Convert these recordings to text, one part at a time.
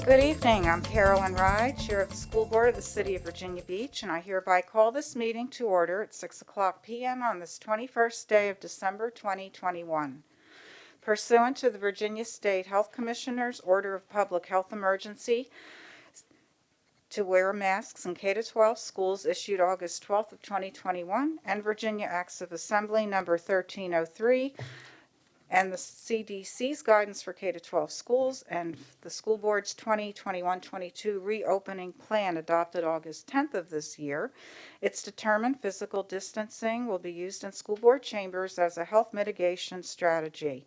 Good evening. I'm Carolyn Rye, Chair of the School Board of the City of Virginia Beach, and I hereby call this meeting to order at 6 o'clock p.m. on this 21st day of December 2021. Pursuant to the Virginia State Health Commissioner's Order of Public Health Emergency to wear masks in K-12 schools issued August 12th of 2021, and Virginia Acts of Assembly number 1303, and the CDC's guidance for K-12 schools, and the school board's 2021-22 reopening plan adopted August 10th of this year. It's determined physical distancing will be used in school board chambers as a health mitigation strategy.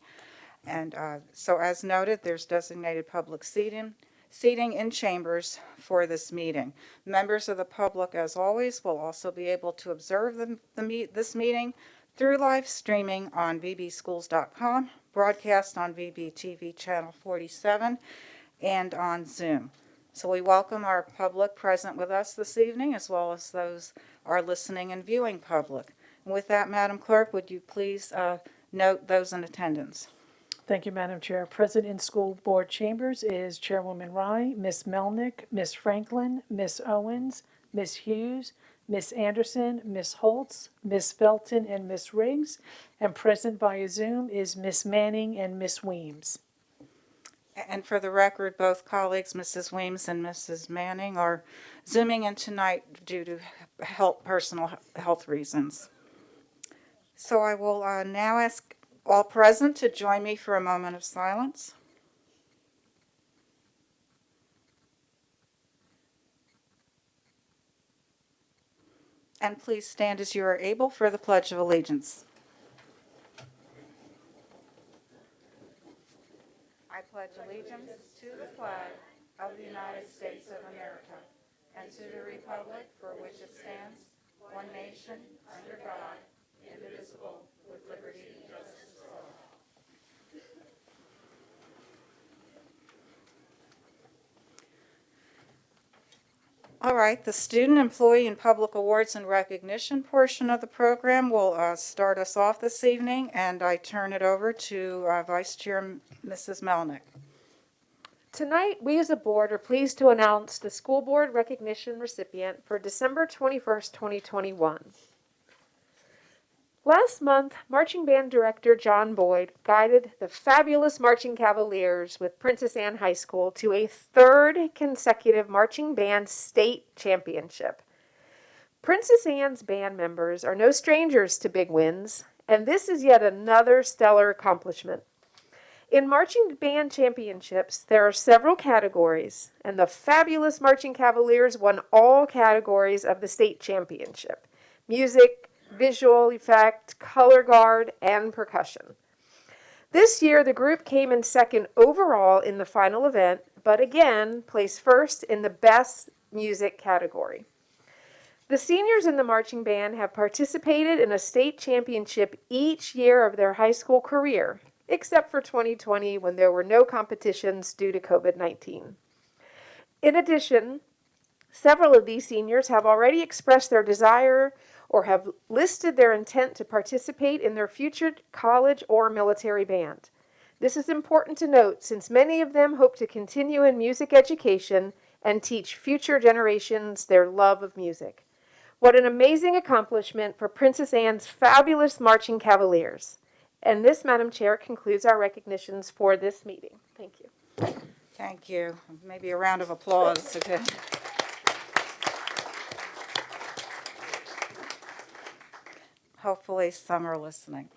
And so as noted, there's designated public seating in chambers for this meeting. Members of the public, as always, will also be able to observe this meeting through live streaming on vbschools.com, broadcast on VBTV channel 47, and on Zoom. So we welcome our public present with us this evening, as well as those our listening and viewing public. And with that, Madam Clerk, would you please note those in attendance? Thank you, Madam Chair. Present in school board chambers is Chairwoman Rye, Ms. Melnick, Ms. Franklin, Ms. Owens, Ms. Hughes, Ms. Anderson, Ms. Holtz, Ms. Felton, and Ms. Riggs. And present via Zoom is Ms. Manning and Ms. Weems. And for the record, both colleagues, Mrs. Weems and Mrs. Manning, are Zooming in tonight due to personal health reasons. So I will now ask all present to join me for a moment of silence. And please stand as you are able for the Pledge of Allegiance. I pledge allegiance to the flag of the United States of America and to the republic for which it stands, one nation, under God, indivisible, with liberty and justice for all. All right, the Student, Employee, and Public Awards and Recognition portion of the program will start us off this evening, and I turn it over to Vice Chair Mrs. Melnick. Tonight, we as a board are pleased to announce the school board recognition recipient for December 21st, 2021. Last month, marching band director John Boyd guided the fabulous Marching Cavaliers with Princess Anne High School to a third consecutive marching band state championship. Princess Anne's band members are no strangers to big wins, and this is yet another stellar accomplishment. In marching band championships, there are several categories, and the fabulous Marching Cavaliers won all categories of the state championship: music, visual effect, color guard, and percussion. This year, the group came in second overall in the final event, but again, placed first in the best music category. The seniors in the marching band have participated in a state championship each year of their high school career, except for 2020 when there were no competitions due to COVID-19. In addition, several of these seniors have already expressed their desire or have listed their intent to participate in their future college or military band. This is important to note since many of them hope to continue in music education and teach future generations their love of music. What an amazing accomplishment for Princess Anne's fabulous Marching Cavaliers. And this, Madam Chair, concludes our recognitions for this meeting. Thank you. Thank you. Maybe a round of applause. Okay. Hopefully some are listening.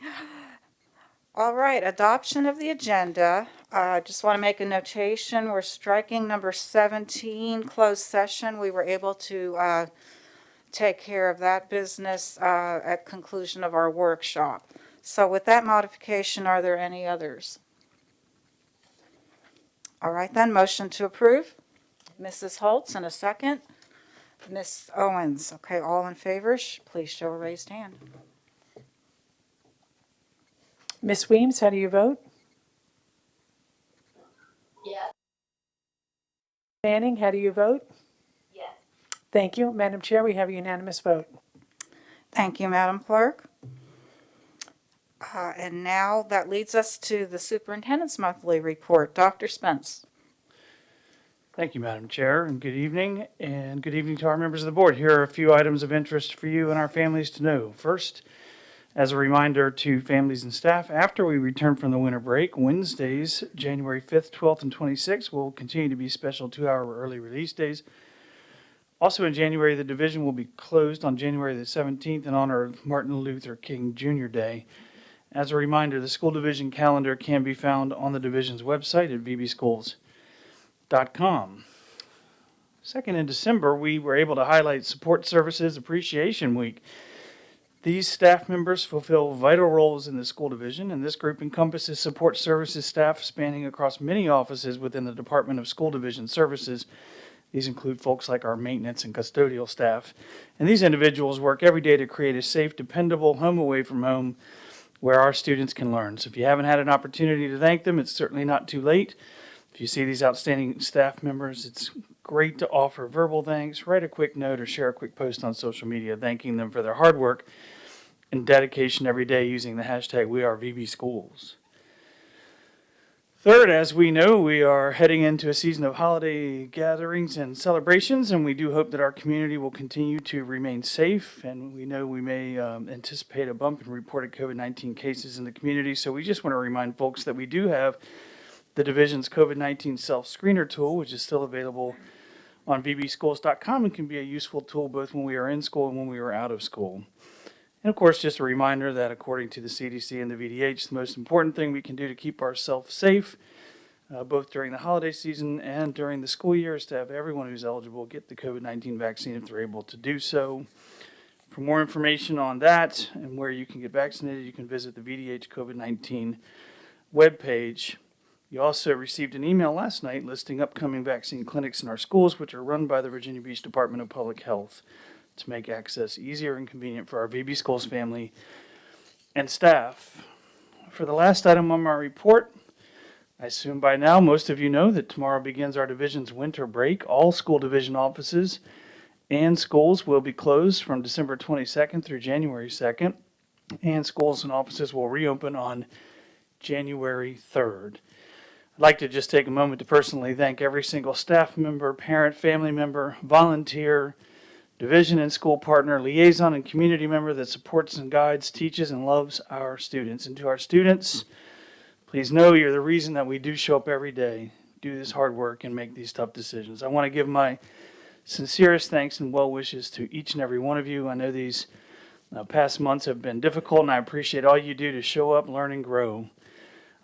All right, adoption of the agenda. I just want to make a notation. We're striking number 17, closed session. We were able to take care of that business at conclusion of our workshop. So with that modification, are there any others? All right then, motion to approve. Mrs. Holtz, and a second. Ms. Owens. Okay, all in favor, please show a raised hand. Ms. Weems, how do you vote? Yes. Manning, how do you vote? Yes. Thank you. Madam Chair, we have a unanimous vote. Thank you, Madam Clerk. And now that leads us to the superintendent's monthly report. Dr. Spence. Thank you, Madam Chair, and good evening to our members of the board. Here are a few items of interest for you and our families to know. First, as a reminder to families and staff, after we return from the winter break, Wednesdays, January 5th, 12th, and 26th will continue to be special 2-hour early release days. Also in January, the division will be closed on January the 17th in honor of Martin Luther King Jr. Day. As a reminder, the school division calendar can be found on the division's website at vbschools.com. Second, in December, we were able to highlight Support Services Appreciation Week. These staff members fulfill vital roles in the school division, and this group encompasses support services staff spanning across many offices within the Department of School Division Services. These include folks like our maintenance and custodial staff. And these individuals work every day to create a safe, dependable home away from home where our students can learn. So if you haven't had an opportunity to thank them, it's certainly not too late. If you see these outstanding staff members, it's great to offer verbal thanks, write a quick note, or share a quick post on social media thanking them for their hard work and dedication every day using the hashtag #WeAreVBSchools. Third, as we know, we are heading into a season of holiday gatherings and celebrations, and we do hope that our community will continue to remain safe. And we know we may anticipate a bump in reported COVID-19 cases in the community. So we just want to remind folks that we do have the division's COVID-19 self-screener tool, which is still available on vbschools.com and can be a useful tool both when we are in school and when we are out of school. And of course, just a reminder that according to the CDC and the VDH, the most important thing we can do to keep ourselves safe, both during the holiday season and during the school year, is to have everyone who's eligible get the COVID-19 vaccine if they're able to do so. For more information on that and where you can get vaccinated, you can visit the VDH COVID-19 webpage. You also received an email last night listing upcoming vaccine clinics in our schools, which are run by the Virginia Beach Department of Public Health, to make access easier and convenient for our VB Schools family and staff. For the last item on my report, I assume by now most of you know that tomorrow begins our division's winter break. All school division offices and schools will be closed from December 22nd through January 2nd, and schools and offices will reopen on January 3rd. I'd like to just take a moment to personally thank every single staff member, parent, family member, volunteer, division and school partner, liaison, and community member that supports and guides, teaches, and loves our students. And to our students, please know you're the reason that we do show up every day, do this hard work, and make these tough decisions. I want to give my sincerest thanks and well wishes to each and every one of you. I know these past months have been difficult, and I appreciate all you do to show up, learn, and grow.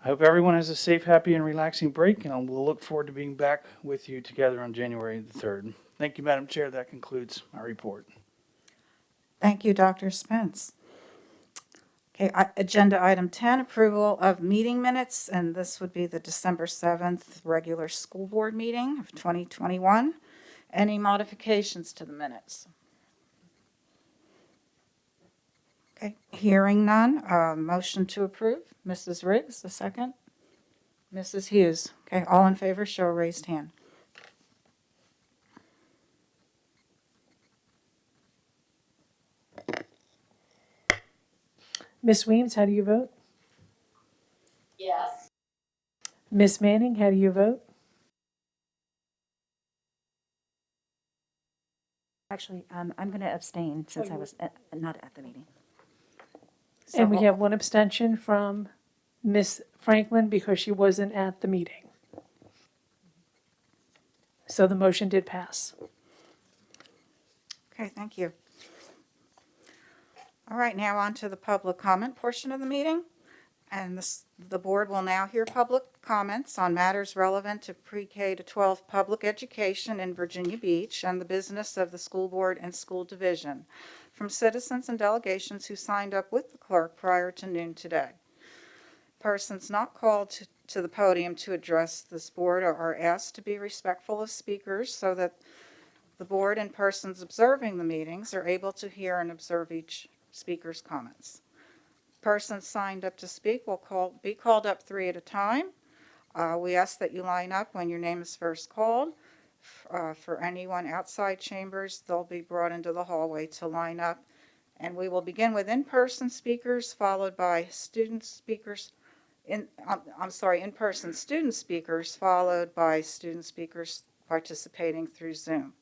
I hope everyone has a safe, happy, and relaxing break, and we'll look forward to being back with you together on January the 3rd. Thank you, Madam Chair. That concludes my report. Thank you, Dr. Spence. Okay, agenda item 10, approval of meeting minutes, and this would be the December 7th regular school board meeting of 2021. Any modifications to the minutes? Okay, hearing none, motion to approve. Mrs. Riggs, the second. Mrs. Hughes. Okay, all in favor, show a raised hand. Ms. Weems, how do you vote? Yes. Ms. Manning, how do you vote? Actually, I'm going to abstain since I was not at the meeting. And we have one abstention from Ms. Franklin because she wasn't at the meeting. So the motion did pass. Okay, thank you. All right, now on to the public comment portion of the meeting. And the board will now hear public comments on matters relevant to pre-K to 12 public education in Virginia Beach and the business of the school board and school division from citizens and delegations who signed up with the clerk prior to noon today. Persons not called to the podium to address this board are asked to be respectful of speakers so that the board and persons observing the meetings are able to hear and observe each speaker's comments. Persons signed up to speak will be called up 3 at a time. We ask that you line up when your name is first called. For anyone outside chambers, they'll be brought into the hallway to line up. And we will begin with in-person speakers, followed by student speakers. In-person student speakers, followed by student speakers participating through Zoom.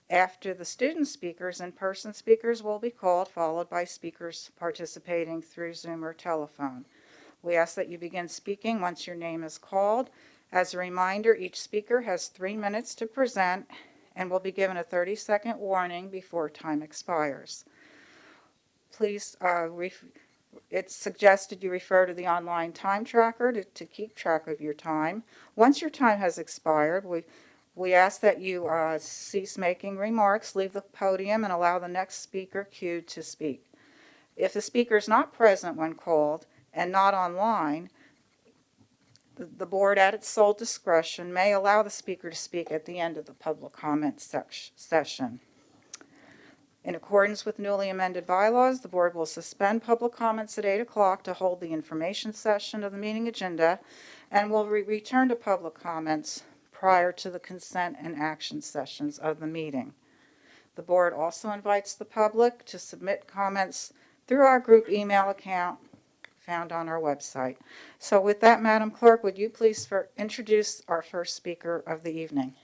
After the student speakers, in-person speakers will be called, followed by speakers participating through Zoom or telephone. We ask that you begin speaking once your name is called. As a reminder, each speaker has 3 minutes to present and will be given a 30-second warning before time expires. Please, it's suggested you refer to the online time tracker to keep track of your time. Once your time has expired, we ask that you cease making remarks, leave the podium, and allow the next speaker queued to speak. If the speaker is not present when called and not online, the board, at its sole discretion, may allow the speaker to speak at the end of the public comment session. In accordance with newly amended bylaws, the board will suspend public comments at 8 o'clock to hold the information session of the meeting agenda and will return to public comments prior to the consent and action sessions of the meeting. The board also invites the public to submit comments through our group email account found on our website. So with that, Madam Clerk, would you please introduce our first speaker of the evening?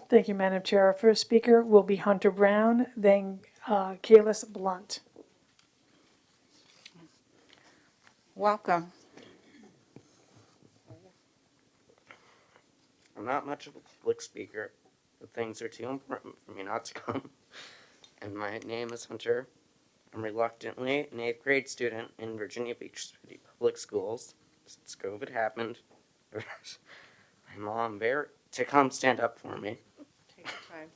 Thank you, Madam Chair. Our first speaker will be Hunter Brown, then Kalis Blunt. Welcome. I'm not much of a public speaker, but things are too important for me not to come. And my name is Hunter. I'm reluctantly an 8th grade student in Virginia Beach City Public Schools. Since COVID happened, my mom to come stand up for me. Take your time.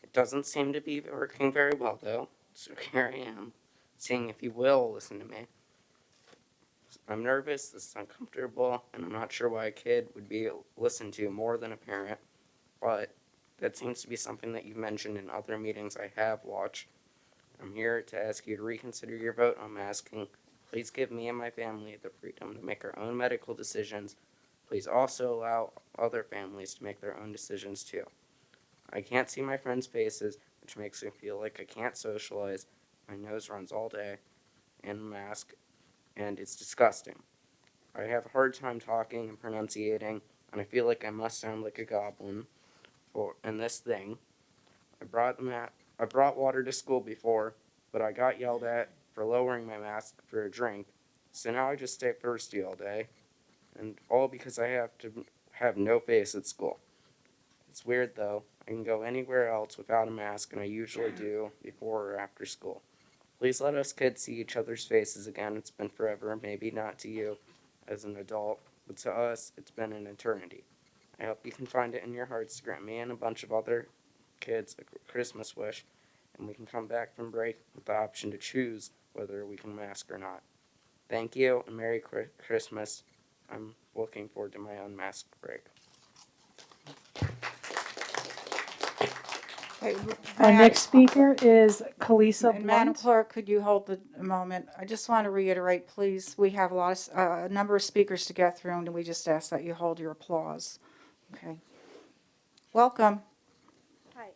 It doesn't seem to be working very well, though, so here I am, seeing if you will listen to me. I'm nervous, this is uncomfortable, and I'm not sure why a kid would be listened to more than a parent, but that seems to be something that you've mentioned in other meetings I have watched. I'm here to ask you to reconsider your vote on masking. Please give me and my family the freedom to make our own medical decisions. Please also allow other families to make their own decisions too. I can't see my friends' faces, which makes me feel like I can't socialize. My nose runs all day in a mask, and it's disgusting. I have a hard time talking and pronunciating, and I feel like I must sound like a goblin in this thing. I brought water to school before, but I got yelled at for lowering my mask for a drink, so now I just stay thirsty all day, and all because I have to have no face at school. It's weird though. I can go anywhere else without a mask, and I usually do before or after school. Please let us kids see each other's faces again. It's been forever, maybe not to you as an adult, but to us, it's been an eternity. I hope you can find it in your hearts to grant me and a bunch of other kids a Christmas wish, and we can come back from break with the option to choose whether we can mask or not. Thank you, and Merry Christmas. I'm looking forward to my unmasked break. Wait, Our may I- next speaker is Kalisa And Madam Blunt. Clerk, could you hold a moment? I just want to reiterate, please, we have a number of speakers to get through, and we just ask that you hold your applause. Okay. Welcome. Hi.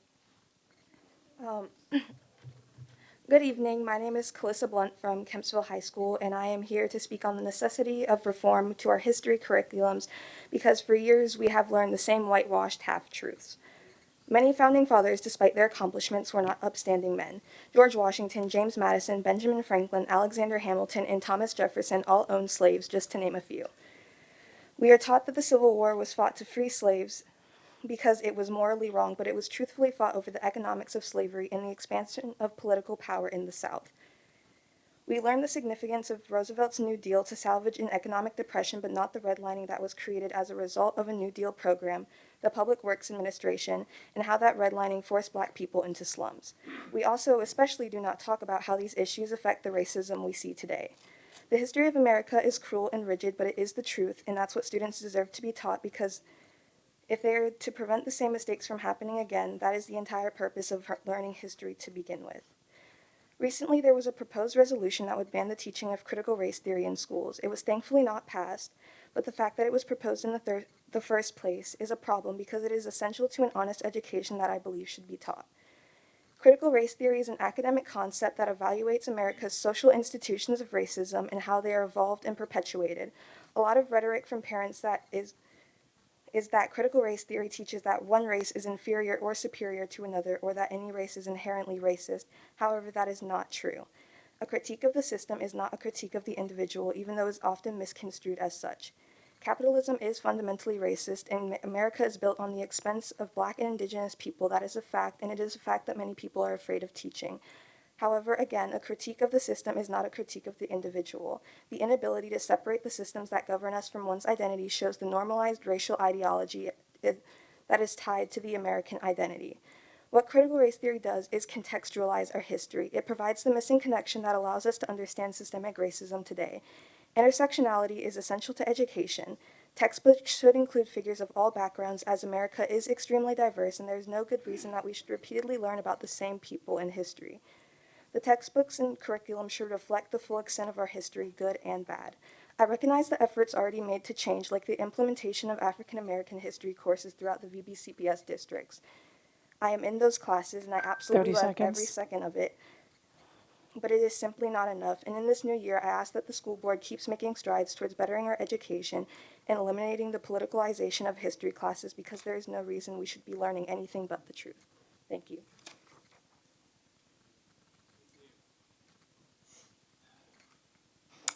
Good evening. My name is Kalisa Blunt from Kempsville High School, and I am here to speak on the necessity of reform to our history curriculums because for years we have learned the same whitewashed half-truths. Many founding fathers, despite their accomplishments, were not upstanding men. George Washington, James Madison, Benjamin Franklin, Alexander Hamilton, and Thomas Jefferson all owned slaves, just to name a few. We are taught that the Civil War was fought to free slaves because it was morally wrong, but it was truthfully fought over the economics of slavery and the expansion of political power in the South. We learned the significance of Roosevelt's New Deal to salvage an economic depression, but not the redlining that was created as a result of a New Deal program, the Public Works Administration, and how that redlining forced Black people into slums. We also especially do not talk about how these issues affect the racism we see today. The history of America is cruel and rigid, but it is the truth, and that's what students deserve to be taught because if they are to prevent the same mistakes from happening again, that is the entire purpose of learning history to begin with. Recently, there was a proposed resolution that would ban the teaching of critical race theory in schools. It was thankfully not passed, but the fact that it was proposed in the first place is a problem because it is essential to an honest education that I believe should be taught. Critical race theory is an academic concept that evaluates America's social institutions of racism and how they are evolved and perpetuated. A lot of rhetoric from parents that is is that critical race theory teaches that one race is inferior or superior to another, or that any race is inherently racist. However, that is not true. A critique of the system is not a critique of the individual, even though it is often misconstrued as such. Capitalism is fundamentally racist, and America is built on the expense of Black and Indigenous people. That is a fact, and it is a fact that many people are afraid of teaching. However, again, a critique of the system is not a critique of the individual. The inability to separate the systems that govern us from one's identity shows the normalized racial ideology that is tied to the American identity. What critical race theory does is contextualize our history. It provides the missing connection that allows us to understand systemic racism today. Intersectionality is essential to education. Textbooks should include figures of all backgrounds, as America is extremely diverse, and there is no good reason that we should repeatedly learn about the same people in history. The textbooks and curriculum should reflect the full extent of our history, good and bad. I recognize the efforts already made to change, like the implementation of African American history courses throughout the VBCPS districts. I am in those classes, and I absolutely 30 love every seconds. second of it. But it is simply not enough, and in this new year, I ask that the school board keeps making strides towards bettering our education and eliminating the politicalization of history classes, because there is no reason we should be learning anything but the truth. Thank you.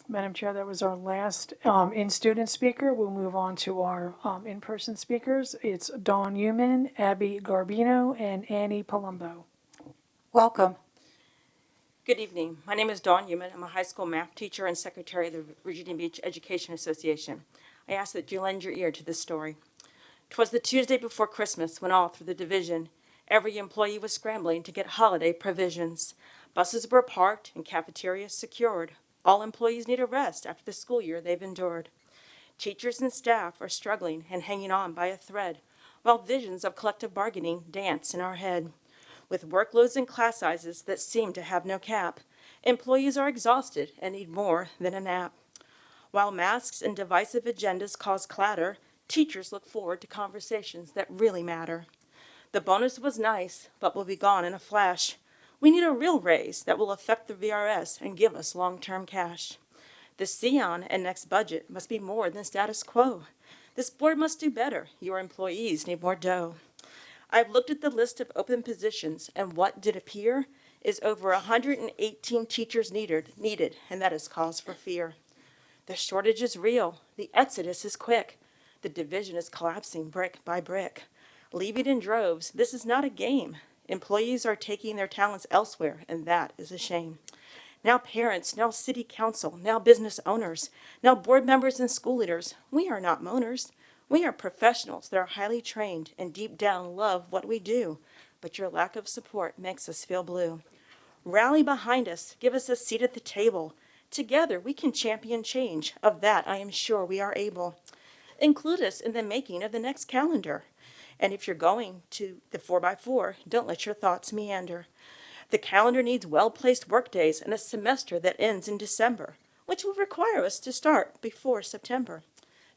Madam Chair, that was our last in-student speaker. We'll move on to our in-person speakers. It's Dawn Human, Abby Garbino, and Annie Palumbo. Welcome. Good evening. My name is Dawn Human. I'm a high school math teacher and secretary of the Virginia Beach Education Association. I ask that you lend your ear to this story. 'Twas the Tuesday before Christmas when all through the division, every employee was scrambling to get holiday provisions. Buses were parked and cafeterias secured. All employees need a rest after the school year they've endured. Teachers and staff are struggling and hanging on by a thread, while visions of collective bargaining dance in our head. With workloads and class sizes that seem to have no cap, employees are exhausted and need more than a nap. While masks and divisive agendas cause clatter, teachers look forward to conversations that really matter. The bonus was nice, but will be gone in a flash. We need a real raise that will affect the VRS and give us long-term cash. The CEON and next budget must be more than status quo. This board must do better. Your employees need more dough. I've looked at the list of open positions, and what did appear is over 118 teachers needed, and that is cause for fear. The shortage is real. The exodus is quick. The division is collapsing brick by brick. Leaving in droves, this is not a game. Employees are taking their talents elsewhere, and that is a shame. Now parents, now city council, now business owners, now board members and school leaders, we are not moaners. We are professionals that are highly trained and deep down love what we do, but your lack of support makes us feel blue. Rally behind us, give us a seat at the table. Together we can champion change, of that I am sure we are able. Include us in the making of the next calendar. And if you're going to the 4x4, don't let your thoughts meander. The calendar needs well-placed workdays and a semester that ends in December, which will require us to start before September.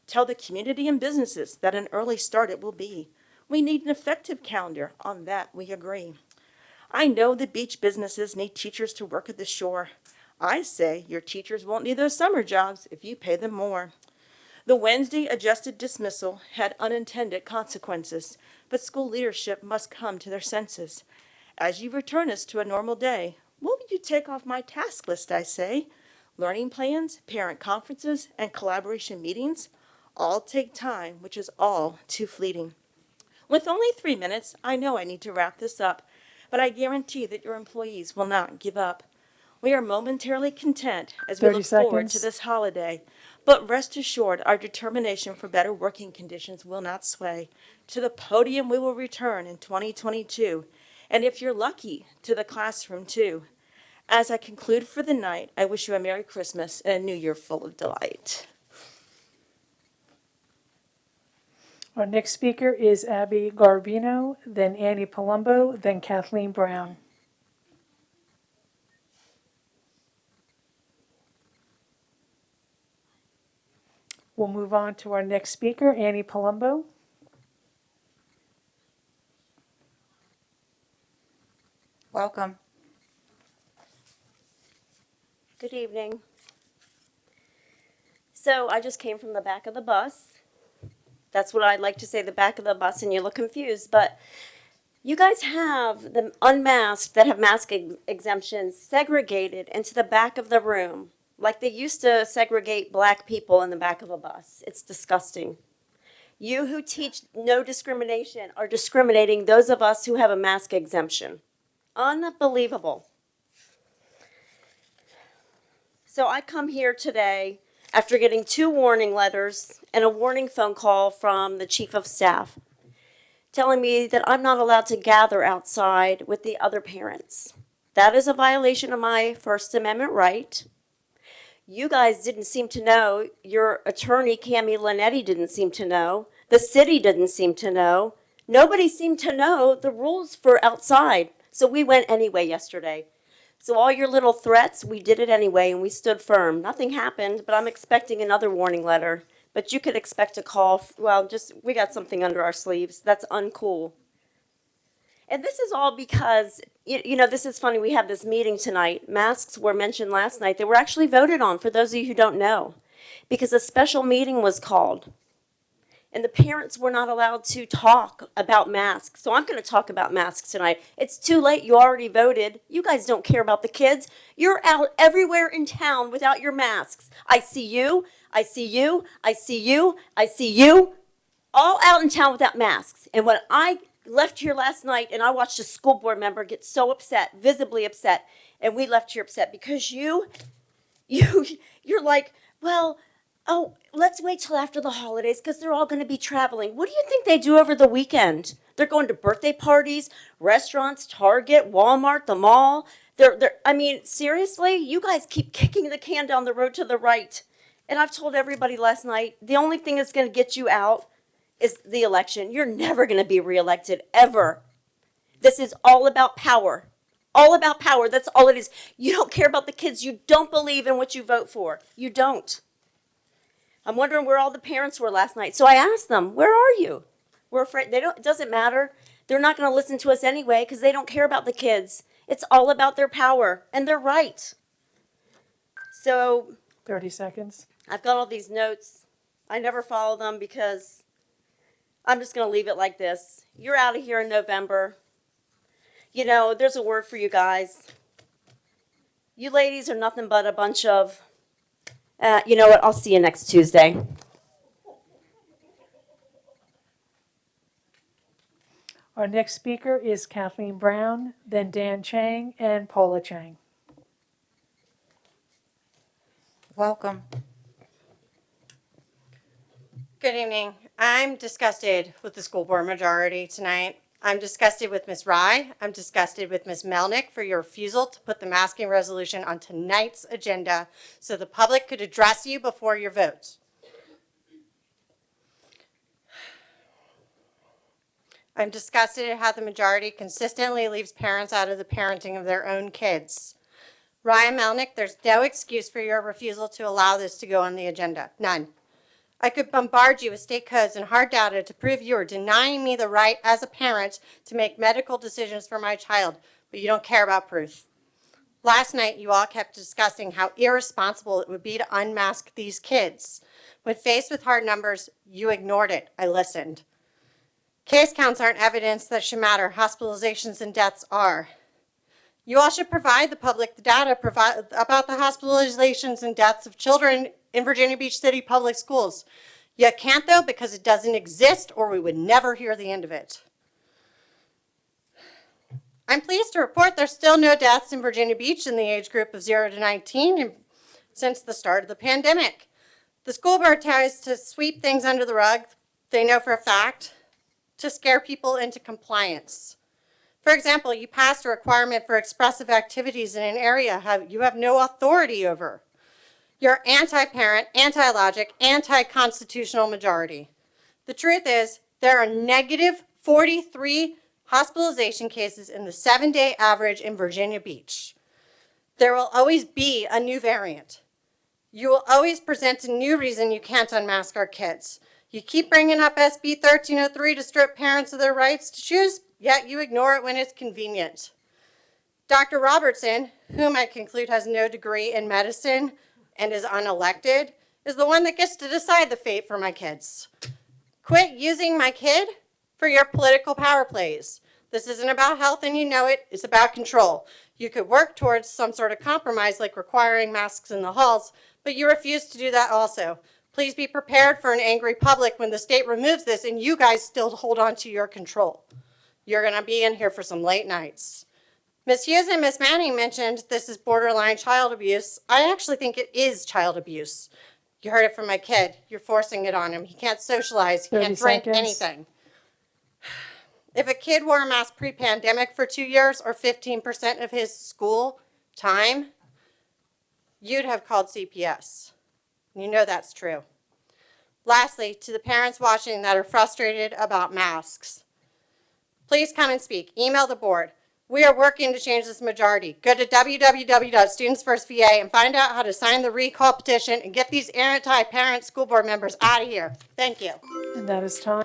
Tell the community and businesses that an early start it will be. We need an effective calendar, on that we agree. I know the beach businesses need teachers to work at the shore. I say your teachers won't need those summer jobs if you pay them more. The Wednesday adjusted dismissal had unintended consequences, but school leadership must come to their senses. As you return us to a normal day, what would you take off my task list, I say? Learning plans, parent conferences, and collaboration meetings all take time, which is all too fleeting. With only 3 minutes, I know I need to wrap this up, but I guarantee that your employees will not give up. We are momentarily content as we 30 look forward to seconds. this holiday, but rest assured our determination for better working conditions will not sway. To the podium we will return in 2022, and if you're lucky, to the classroom too. As I conclude for the night, I wish you a Merry Christmas and a New Year full of delight. Our next speaker is Abby Garbino, then Annie Palumbo, then Kathleen Brown. We'll move on to our next speaker, Annie Palumbo. Welcome. Good evening. So I just came from the back of the bus. That's what I'd like to say, the back of the bus, and you look confused. But you guys have the unmasked that have mask exemptions segregated into the back of the room, like they used to segregate black people in the back of a bus. It's disgusting. You who teach no discrimination are discriminating those of us who have a mask exemption. Unbelievable. So I come here today after getting 2 warning letters and a warning phone call from the chief of staff telling me that I'm not allowed to gather outside with the other parents. That is a violation of my First Amendment right. You guys didn't seem to know. Your attorney, Cami Linetti, didn't seem to know. The city didn't seem to know. Nobody seemed to know the rules for outside. So we went anyway yesterday. So all your little threats, we did it anyway, and we stood firm. Nothing happened, but I'm expecting another warning letter. But you could expect a call. Well, we got something under our sleeves. That's uncool. And this is all because, you know, this is funny. We have this meeting tonight. Masks were mentioned last night. They were actually voted on, for those of you who don't know, because a special meeting was called. And the parents were not allowed to talk about masks. So I'm going to talk about masks tonight. It's too late. You already voted. You guys don't care about the kids. You're out everywhere in town without your masks. I see you. I see you. I see you. I see you. All out in town without masks. And when I left here last night and I watched a school board member get so upset, visibly upset, and we left here upset because you're like, well, oh, let's wait till after the holidays because they're all going to be traveling. What do you think they do over the weekend? They're going to birthday parties, restaurants, Target, Walmart, the mall. I mean, seriously, you guys keep kicking the can down the road to the right. And I've told everybody last night, the only thing that's going to get you out is the election. You're never going to be reelected, ever. This is all about power. All about power. That's all it is. You don't care about the kids. You don't believe in what you vote for. You don't. I'm wondering where all the parents were last night. So I asked them, where are you? We're afraid. It doesn't matter. They're not going to listen to us anyway because they don't care about the kids. It's all about their power, and they're right. So 30 seconds. I've got all these notes. I never follow them because I'm just going to leave it like this. You're out of here in November. You know, there's a word for you guys. You ladies are nothing but a bunch of, you know what, I'll see you next Tuesday. Our next speaker is Kathleen Brown, then Dan Chang, and Paula Chang. Welcome. Good evening. I'm disgusted with the school board majority tonight. I'm disgusted with Ms. Rye. I'm disgusted with Ms. Melnick for your refusal to put the masking resolution on tonight's agenda so the public could address you before your vote. I'm disgusted at how the majority consistently leaves parents out of the parenting of their own kids. Rye and Melnick, there's no excuse for your refusal to allow this to go on the agenda. None. I could bombard you with state codes and hard data to prove you are denying me the right as a parent to make medical decisions for my child, but you don't care about proof. Last night, you all kept discussing how irresponsible it would be to unmask these kids. When faced with hard numbers, you ignored it. I listened. Case counts aren't evidence that should matter. Hospitalizations and deaths are. You all should provide the public the data about the hospitalizations and deaths of children in Virginia Beach City Public Schools. You can't, though, because it doesn't exist, or we would never hear the end of it. I'm pleased to report there's still no deaths in Virginia Beach in the age group of 0 to 19 since the start of the pandemic. The school board tries to sweep things under the rug, they know for a fact, to scare people into compliance. For example, you passed a requirement for expressive activities in an area you have no authority over. You're anti-parent, anti-logic, anti-constitutional majority. The truth is, there are negative 43 hospitalization cases in the 7-day average in Virginia Beach. There will always be a new variant. You will always present a new reason you can't unmask our kids. You keep bringing up SB 1303 to strip parents of their rights to choose, yet you ignore it when it's convenient. Dr. Robertson, whom I conclude has no degree in medicine and is unelected, is the one that gets to decide the fate for my kids. Quit using my kid for your political power plays. This isn't about health and you know it, it's about control. You could work towards some sort of compromise like requiring masks in the halls, but you refuse to do that also. Please be prepared for an angry public when the state removes this and you guys still hold on to your control. You're gonna be in here for some late nights. Ms. Hughes and Ms. Manning mentioned this is borderline child abuse. I actually think it is child abuse. You heard it from my kid. You're forcing it on him. He can't socialize. He 30 can't drink seconds. anything. If a kid wore a mask pre-pandemic for 2 years or 15% of his school time, you'd have called CPS. You know that's true. Lastly, to the parents watching that are frustrated about masks, please come and speak. Email the board. We are working to change this majority. Go to www.studentsfirstva and find out how to sign the recall petition and get these anti-parent school board members out of here. Thank you. And that is time.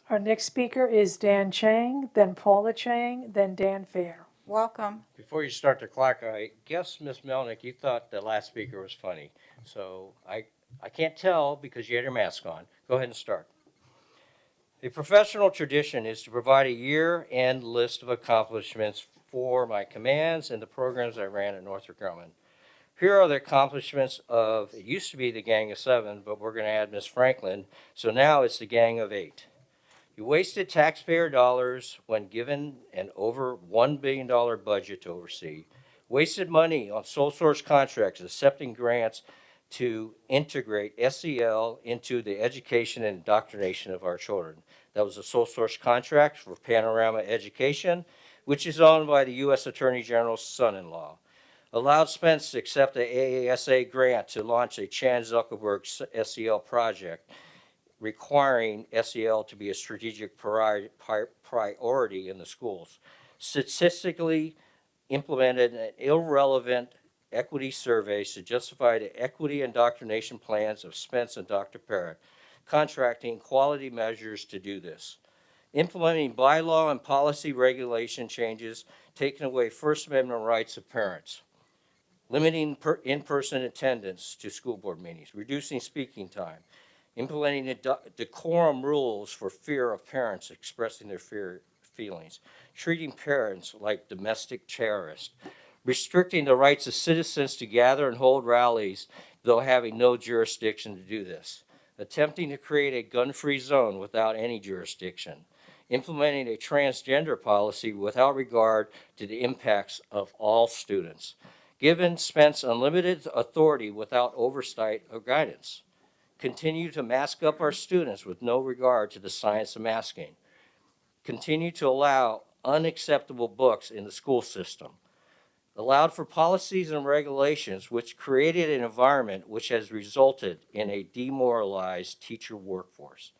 Our next speaker is Dan Chang, then Paula Chang, then Dan Fair. Welcome. Before you start the clock, I guess, Ms. Melnick, you thought the last speaker was funny. So I can't tell because you had your mask on. Go ahead and start. A professional tradition is to provide a year-end list of accomplishments for my commands and the programs I ran at Northrop Grumman. Here are the accomplishments of, it used to be the Gang of 7, but we're going to add Ms. Franklin, so now it's the Gang of 8. You wasted taxpayer dollars when given an over $1 billion budget to oversee. Wasted money on sole source contracts, accepting grants to integrate SEL into the education and indoctrination of our children. That was a sole source contract for Panorama Education, which is owned by the U.S. Attorney General's son-in-law. Allowed Spence to accept the AASA grant to launch a Chan Zuckerberg SEL project, requiring SEL to be a strategic priority in the schools. Statistically implemented an irrelevant equity surveys to justify the equity indoctrination plans of Spence and Dr. Parrott, contracting quality measures to do this. Implementing bylaw and policy regulation changes, taking away First Amendment rights of parents. Limiting in-person attendance to school board meetings, reducing speaking time, implementing decorum rules for fear of parents expressing their feelings, treating parents like domestic terrorists, restricting the rights of citizens to gather and hold rallies, though having no jurisdiction to do this, attempting to create a gun-free zone without any jurisdiction, implementing a transgender policy without regard to the impacts of all students, given Spence unlimited authority without oversight or guidance, continue to mask up our students with no regard to the science of masking, continue to allow unacceptable books in the school system, allowed for policies and regulations which created an environment which has resulted in a demoralized teacher workforce.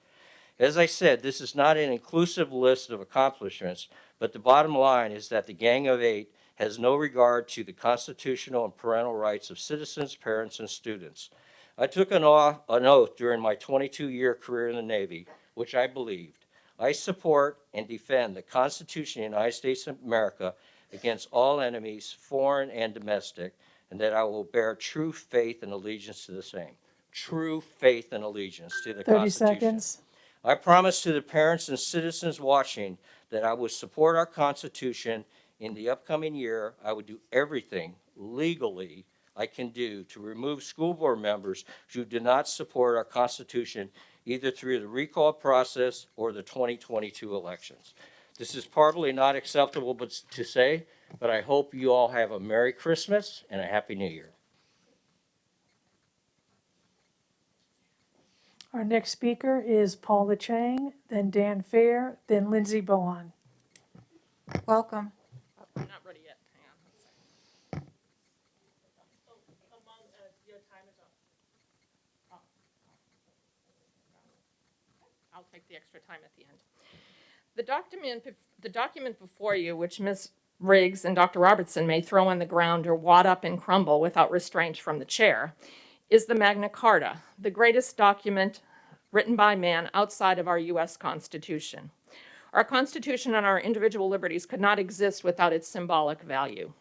As I said, this is not an inclusive list of accomplishments, but the bottom line is that the Gang of 8 has no regard to the constitutional and parental rights of citizens, parents, and students. I took an oath during my 22-year career in the Navy, which I believed. I support and defend the Constitution of the United States of America against all enemies, foreign and domestic, and that I will bear true faith and allegiance to the same. True faith and allegiance to the 30 Constitution. seconds. I promise to the parents and citizens watching that I will support our Constitution. In the upcoming year, I would do everything legally I can do to remove school board members who do not support our Constitution, either through the recall process or the 2022 elections. This is probably not acceptable to say, but I hope you all have a Merry Christmas and a Happy New Year. Our next speaker is Paula Chang, then Dan Fair, then Lindsay Bohan. Welcome. I'm not ready yet. Hang on. Your time is up. I'll take the extra time at the end. The document before you, which Ms. Riggs and Dr. Robertson may throw on the ground or wad up and crumble without restraint from the chair, is the Magna Carta, the greatest document written by man outside of our U.S. Constitution. Our Constitution and our individual liberties could not exist without its symbolic value.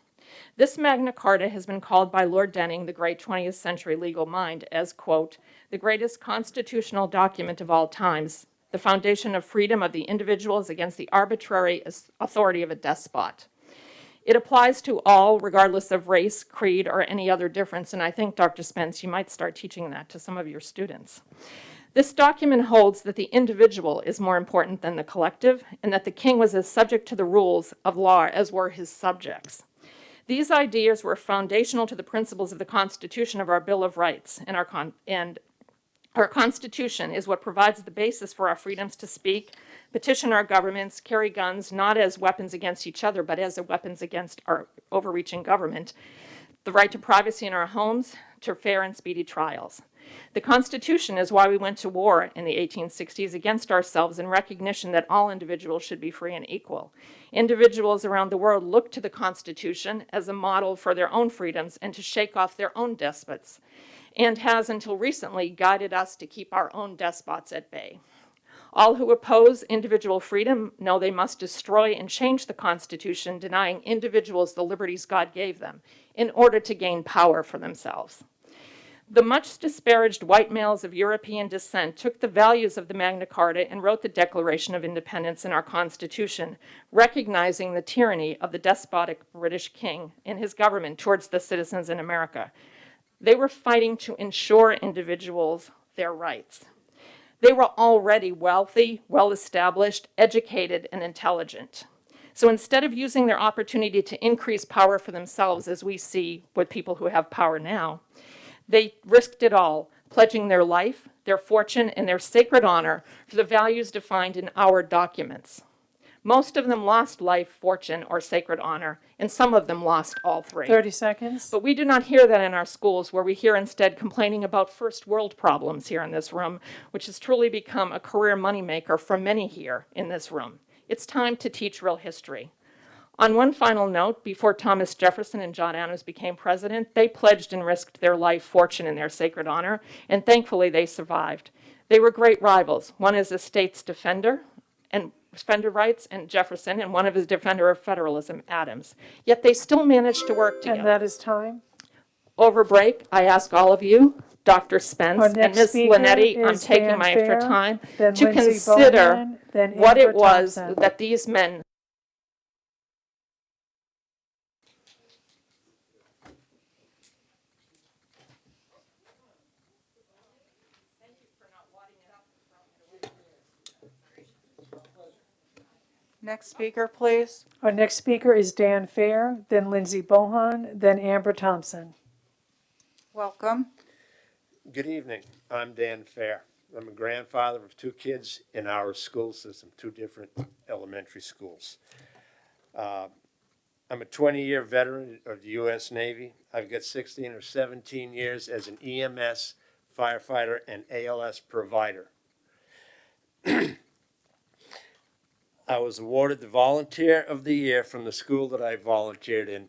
This Magna Carta has been called by Lord Denning, the great 20th century legal mind, as, quote, the greatest constitutional document of all times, the foundation of freedom of the individuals against the arbitrary authority of a despot. It applies to all, regardless of race, creed, or any other difference, and I think, Dr. Spence, you might start teaching that to some of your students. This document holds that the individual is more important than the collective, and that the king was as subject to the rules of law as were his subjects. These ideas were foundational to the principles of the Constitution of our Bill of Rights, and our Constitution is what provides the basis for our freedoms to speak, petition our governments, carry guns, not as weapons against each other, but as weapons against our overreaching government, the right to privacy in our homes, to fair and speedy trials. The Constitution is why we went to war in the 1860s against ourselves in recognition that all individuals should be free and equal. Individuals around the world look to the Constitution as a model for their own freedoms and to shake off their own despots, and has until recently guided us to keep our own despots at bay. All who oppose individual freedom know they must destroy and change the Constitution, denying individuals the liberties God gave them in order to gain power for themselves. The much disparaged white males of European descent took the values of the Magna Carta and wrote the Declaration of Independence in our Constitution, recognizing the tyranny of the despotic British king and his government towards the citizens in America. They were fighting to ensure individuals their rights. They were already wealthy, well-established, educated, and intelligent. So instead of using their opportunity to increase power for themselves, as we see with people who have power now, they risked it all, pledging their life, their fortune, and their sacred honor for the values defined in our documents. Most of them lost life, fortune, or sacred honor, and some of them lost all three. 30 seconds. But we do not hear that in our schools, where we hear instead complaining about first world problems here in this room, which has truly become a career moneymaker for many here in this room. It's time to teach real history. On one final note, before Thomas Jefferson and John Adams became president, they pledged and risked their life, fortune, and their sacred honor, and thankfully they survived. They were great rivals. One is a state's defender rights, and Jefferson, and one of his defender of federalism, Adams. Yet they still managed to work together. And that is time. Over break, I ask all of you, Dr. Spence Our and next Ms. speaker Linetti, I'm is taking Dan my extra Fair, time then to Lindsay consider Bowman, then what Amber it was Thompson. that these men Next speaker, please. Our next speaker is Dan Fair, then Lindsay Bohan, then Amber Thompson. Welcome. Good evening. I'm Dan Fair. I'm a grandfather of two kids in our school system, two different elementary schools. I'm a 20-year veteran of the U.S. Navy. I've got 16 or 17 years as an EMS firefighter and ALS provider. I was awarded the Volunteer of the Year from the school that I volunteered in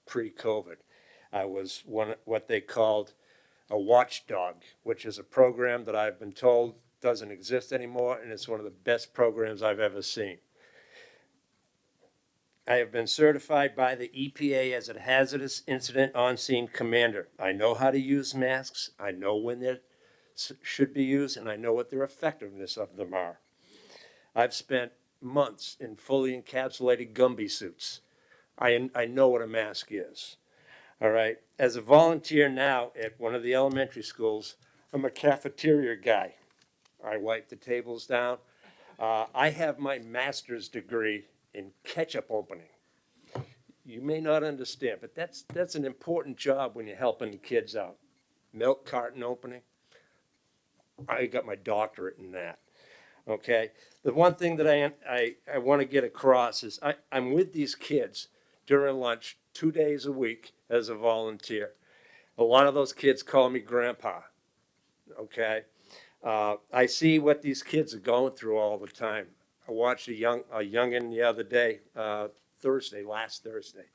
pre-COVID. I was what they called a watchdog, which is a program that I've been told doesn't exist anymore, and it's one of the best programs I've ever seen. I have been certified by the EPA as a hazardous incident on-scene commander. I know how to use masks, I know when they should be used, and I know what their effectiveness of them are. I've spent months in fully encapsulated Gumby suits. I know what a mask is. All right. As a volunteer now at one of the elementary schools, I'm a cafeteria guy. I wipe the tables down. I have my master's degree in ketchup opening. You may not understand, but that's an important job when you're helping the kids out. Milk carton opening. I got my doctorate in that. Okay. The one thing that I want to get across is I'm with these kids during lunch 2 days a week as a volunteer. A lot of those kids call me grandpa. Okay. I see what these kids are going through all the time. I watched a youngin the other day, last Thursday,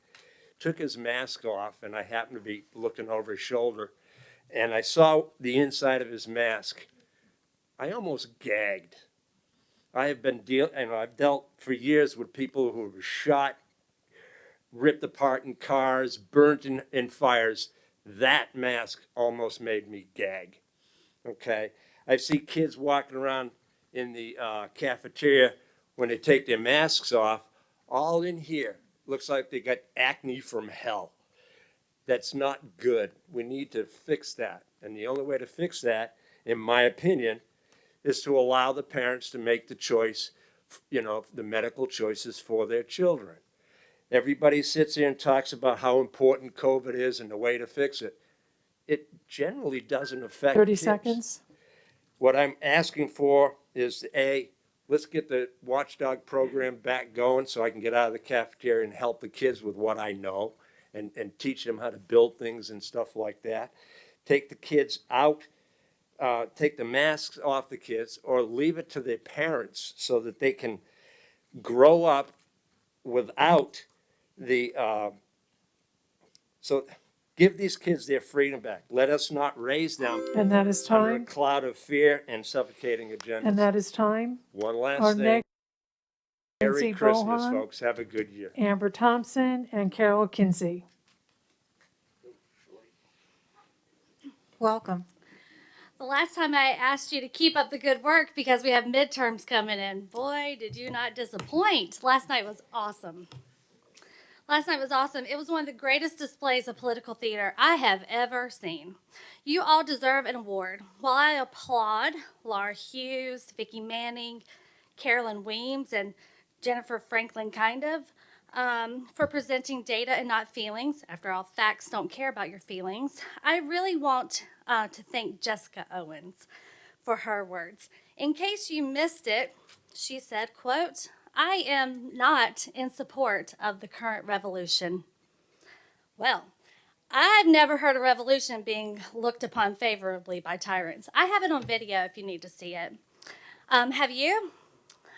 took his mask off, and I happened to be looking over his shoulder, and I saw the inside of his mask. I almost gagged. I've dealt for years with people who were shot, ripped apart in cars, burnt in fires. That mask almost made me gag. Okay? I see kids walking around in the cafeteria when they take their masks off, all in here. Looks like they got acne from hell. That's not good. We need to fix that. And the only way to fix that, in my opinion, is to allow the parents to make the choice, the medical choices for their children. Everybody sits there and talks about how important COVID is and the way to fix it. It generally doesn't affect 30 kids. seconds. What I'm asking for is let's get the watchdog program back going so I can get out of the cafeteria and help the kids with what I know and teach them how to build things and stuff like that. Take the kids out, take the masks off the kids, or leave it to their parents so that they can grow up without so give these kids their freedom back. Let us not raise them And that is under a time. cloud of fear and suffocating agendas. And that is time. One Our last thing. next, Merry Lindsay Christmas, Bohan. folks. Have a good year. Amber Thompson, and Carol Kinsey. Welcome. The last time I asked you to keep up the good work because we have midterms coming in, boy, did you not disappoint. Last night was awesome. It was one of the greatest displays of political theater I have ever seen. You all deserve an award. While I applaud Laura Hughes, Vicki Manning, Carolyn Weems, and Jennifer Franklin for presenting data and not feelings. After all, facts don't care about your feelings. I really want to thank Jessica Owens for her words. In case you missed it, she said, quote, "I am not in support of the current revolution." Well, I've never heard a revolution being looked upon favorably by tyrants. I have it on video if you need to see it. Have you?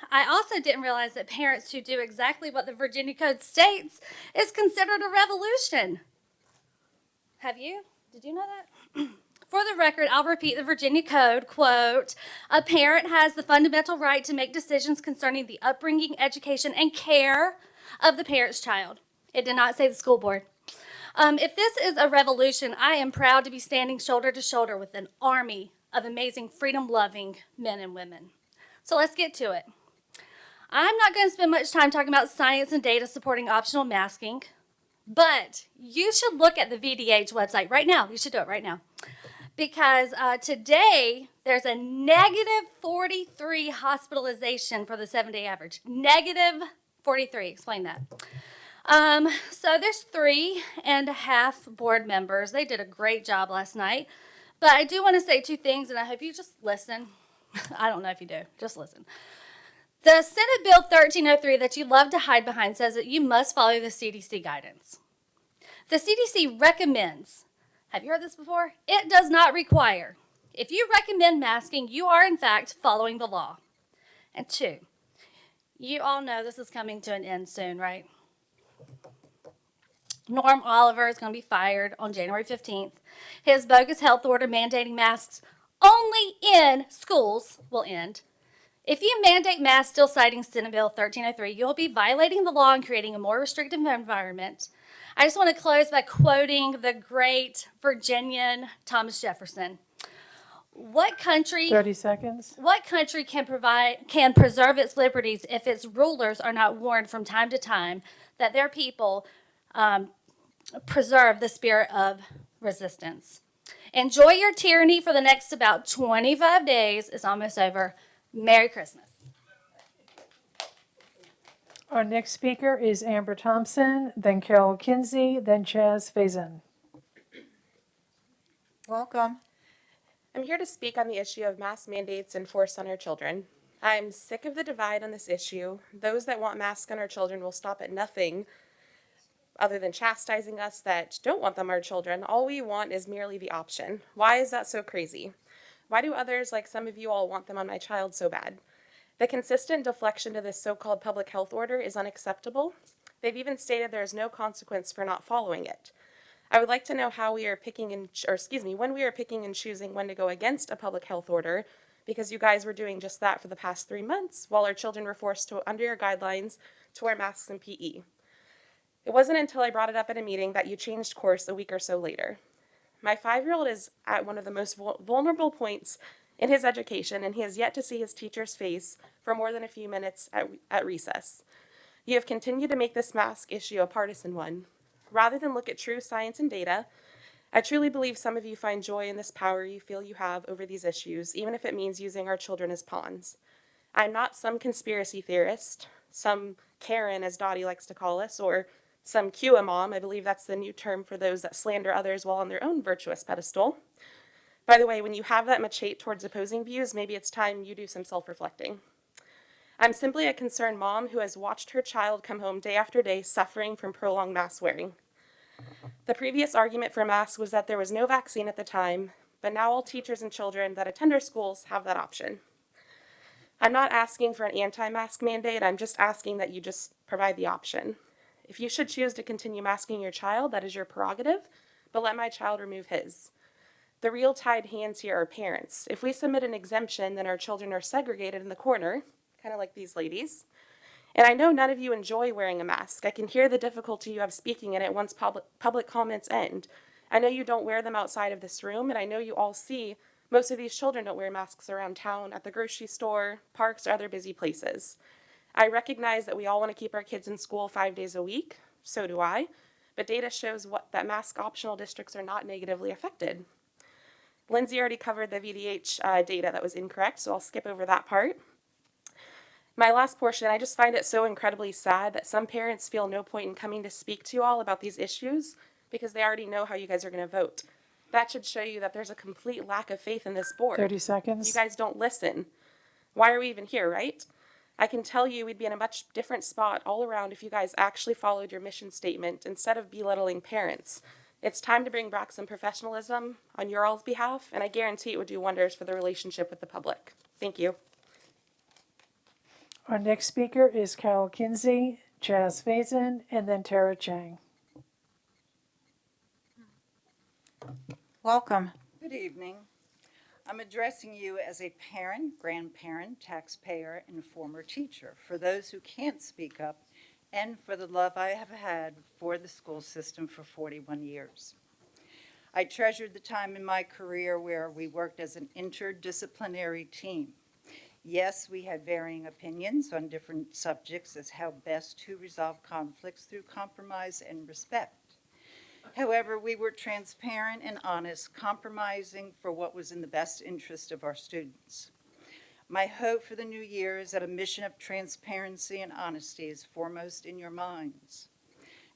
I also didn't realize that parents who do exactly what the Virginia Code states is considered a revolution. Have you? Did you know that? For the record, I'll repeat the Virginia Code, quote, "A parent has the fundamental right to make decisions concerning the upbringing, education, and care of the parent's child." It did not say the school board. If this is a revolution, I am proud to be standing shoulder to shoulder with an army of amazing freedom-loving men and women. So let's get to it. I'm not going to spend much time talking about science and data supporting optional masking, but you should look at the VDH website right now. You should do it right now. Because today, there's a negative 43 hospitalization for the 7-day average. Negative 43, explain that. So there's 3.5 board members. They did a great job last night. But I do want to say 2 things, and I hope you just listen. I don't know if you do. Just listen. The Senate Bill 1303 that you love to hide behind says that you must follow the CDC guidance. The CDC recommends. Have you heard this before? It does not require. If you recommend masking, you are in fact following the law. And 2, you all know this is coming to an end soon, right? Norm Oliver is going to be fired on January 15th. His bogus health order mandating masks only in schools will end. If you mandate masks still citing Senate Bill 1303, you'll be violating the law and creating a more restrictive environment. I just want to close by quoting the great Virginian Thomas Jefferson. What country 30 seconds. What country can preserve its liberties if its rulers are not warned from time to time that their people preserve the spirit of resistance? Enjoy your tyranny for the next about 25 days. It's almost over. Merry Christmas. Our next speaker is Amber Thompson, then Carol Kinsey, then Chaz Faison. Welcome. I'm here to speak on the issue of mask mandates enforced on our children. I'm sick of the divide on this issue. Those that want masks on our children will stop at nothing other than chastising us that don't want them on our children. All we want is merely the option. Why is that so crazy? Why do others, like some of you all, want them on my child so bad? The consistent deflection to this so-called public health order is unacceptable. They've even stated there is no consequence for not following it. I would like to know how we are when we are picking and choosing when to go against a public health order, because you guys were doing just that for the past 3 months while our children were forced to, under your guidelines, to wear masks in PE. It wasn't until I brought it up at a meeting that you changed course a week or so later. My 5-year-old is at one of the most vulnerable points in his education, and he has yet to see his teacher's face for more than a few minutes at recess. You have continued to make this mask issue a partisan one. Rather than look at true science and data, I truly believe some of you find joy in this power you feel you have over these issues, even if it means using our children as pawns. I'm not some conspiracy theorist, some Karen, as Dottie likes to call us, or some QAnon. I believe that's the new term for those that slander others while on their own virtuous pedestal. By the way, when you have that much hate towards opposing views, maybe it's time you do some self-reflecting. I'm simply a concerned mom who has watched her child come home day after day suffering from prolonged mask wearing. The previous argument for masks was that there was no vaccine at the time, but now all teachers and children that attend our schools have that option. I'm not asking for an anti-mask mandate, I'm just asking that you just provide the option. If you should choose to continue masking your child, that is your prerogative, but let my child remove his. The real tied hands here are parents. If we submit an exemption, then our children are segregated in the corner, kind of like these ladies. And I know none of you enjoy wearing a mask. I can hear the difficulty you have speaking in it once public comments end. I know you don't wear them outside of this room, and I know you all see most of these children don't wear masks around town, at the grocery store, parks, or other busy places. I recognize that we all want to keep our kids in school 5 days a week, so do I, but data shows that mask optional districts are not negatively affected. Lindsay already covered the VDH data that was incorrect, so I'll skip over that part. My last portion, I just find it so incredibly sad that some parents feel no point in coming to speak to you all about these issues because they already know how you guys are going to vote. That should show you that there's a complete lack of faith in this board. 30 seconds. You guys don't listen. Why are we even here, right? I can tell you we'd be in a much different spot all around if you guys actually followed your mission statement instead of belittling parents. It's time to bring back some professionalism on your all's behalf, and I guarantee it would do wonders for the relationship with the public. Thank you. Our next speaker is Carol Kinsey, Chaz Faison, and then Tara Chang. Welcome. Good evening. I'm addressing you as a parent, grandparent, taxpayer, and former teacher. For those who can't speak up, and for the love I have had for the school system for 41 years. I treasured the time in my career where we worked as an interdisciplinary team. Yes, we had varying opinions on different subjects as how best to resolve conflicts through compromise and respect. However, we were transparent and honest, compromising for what was in the best interest of our students. My hope for the new year is that a mission of transparency and honesty is foremost in your minds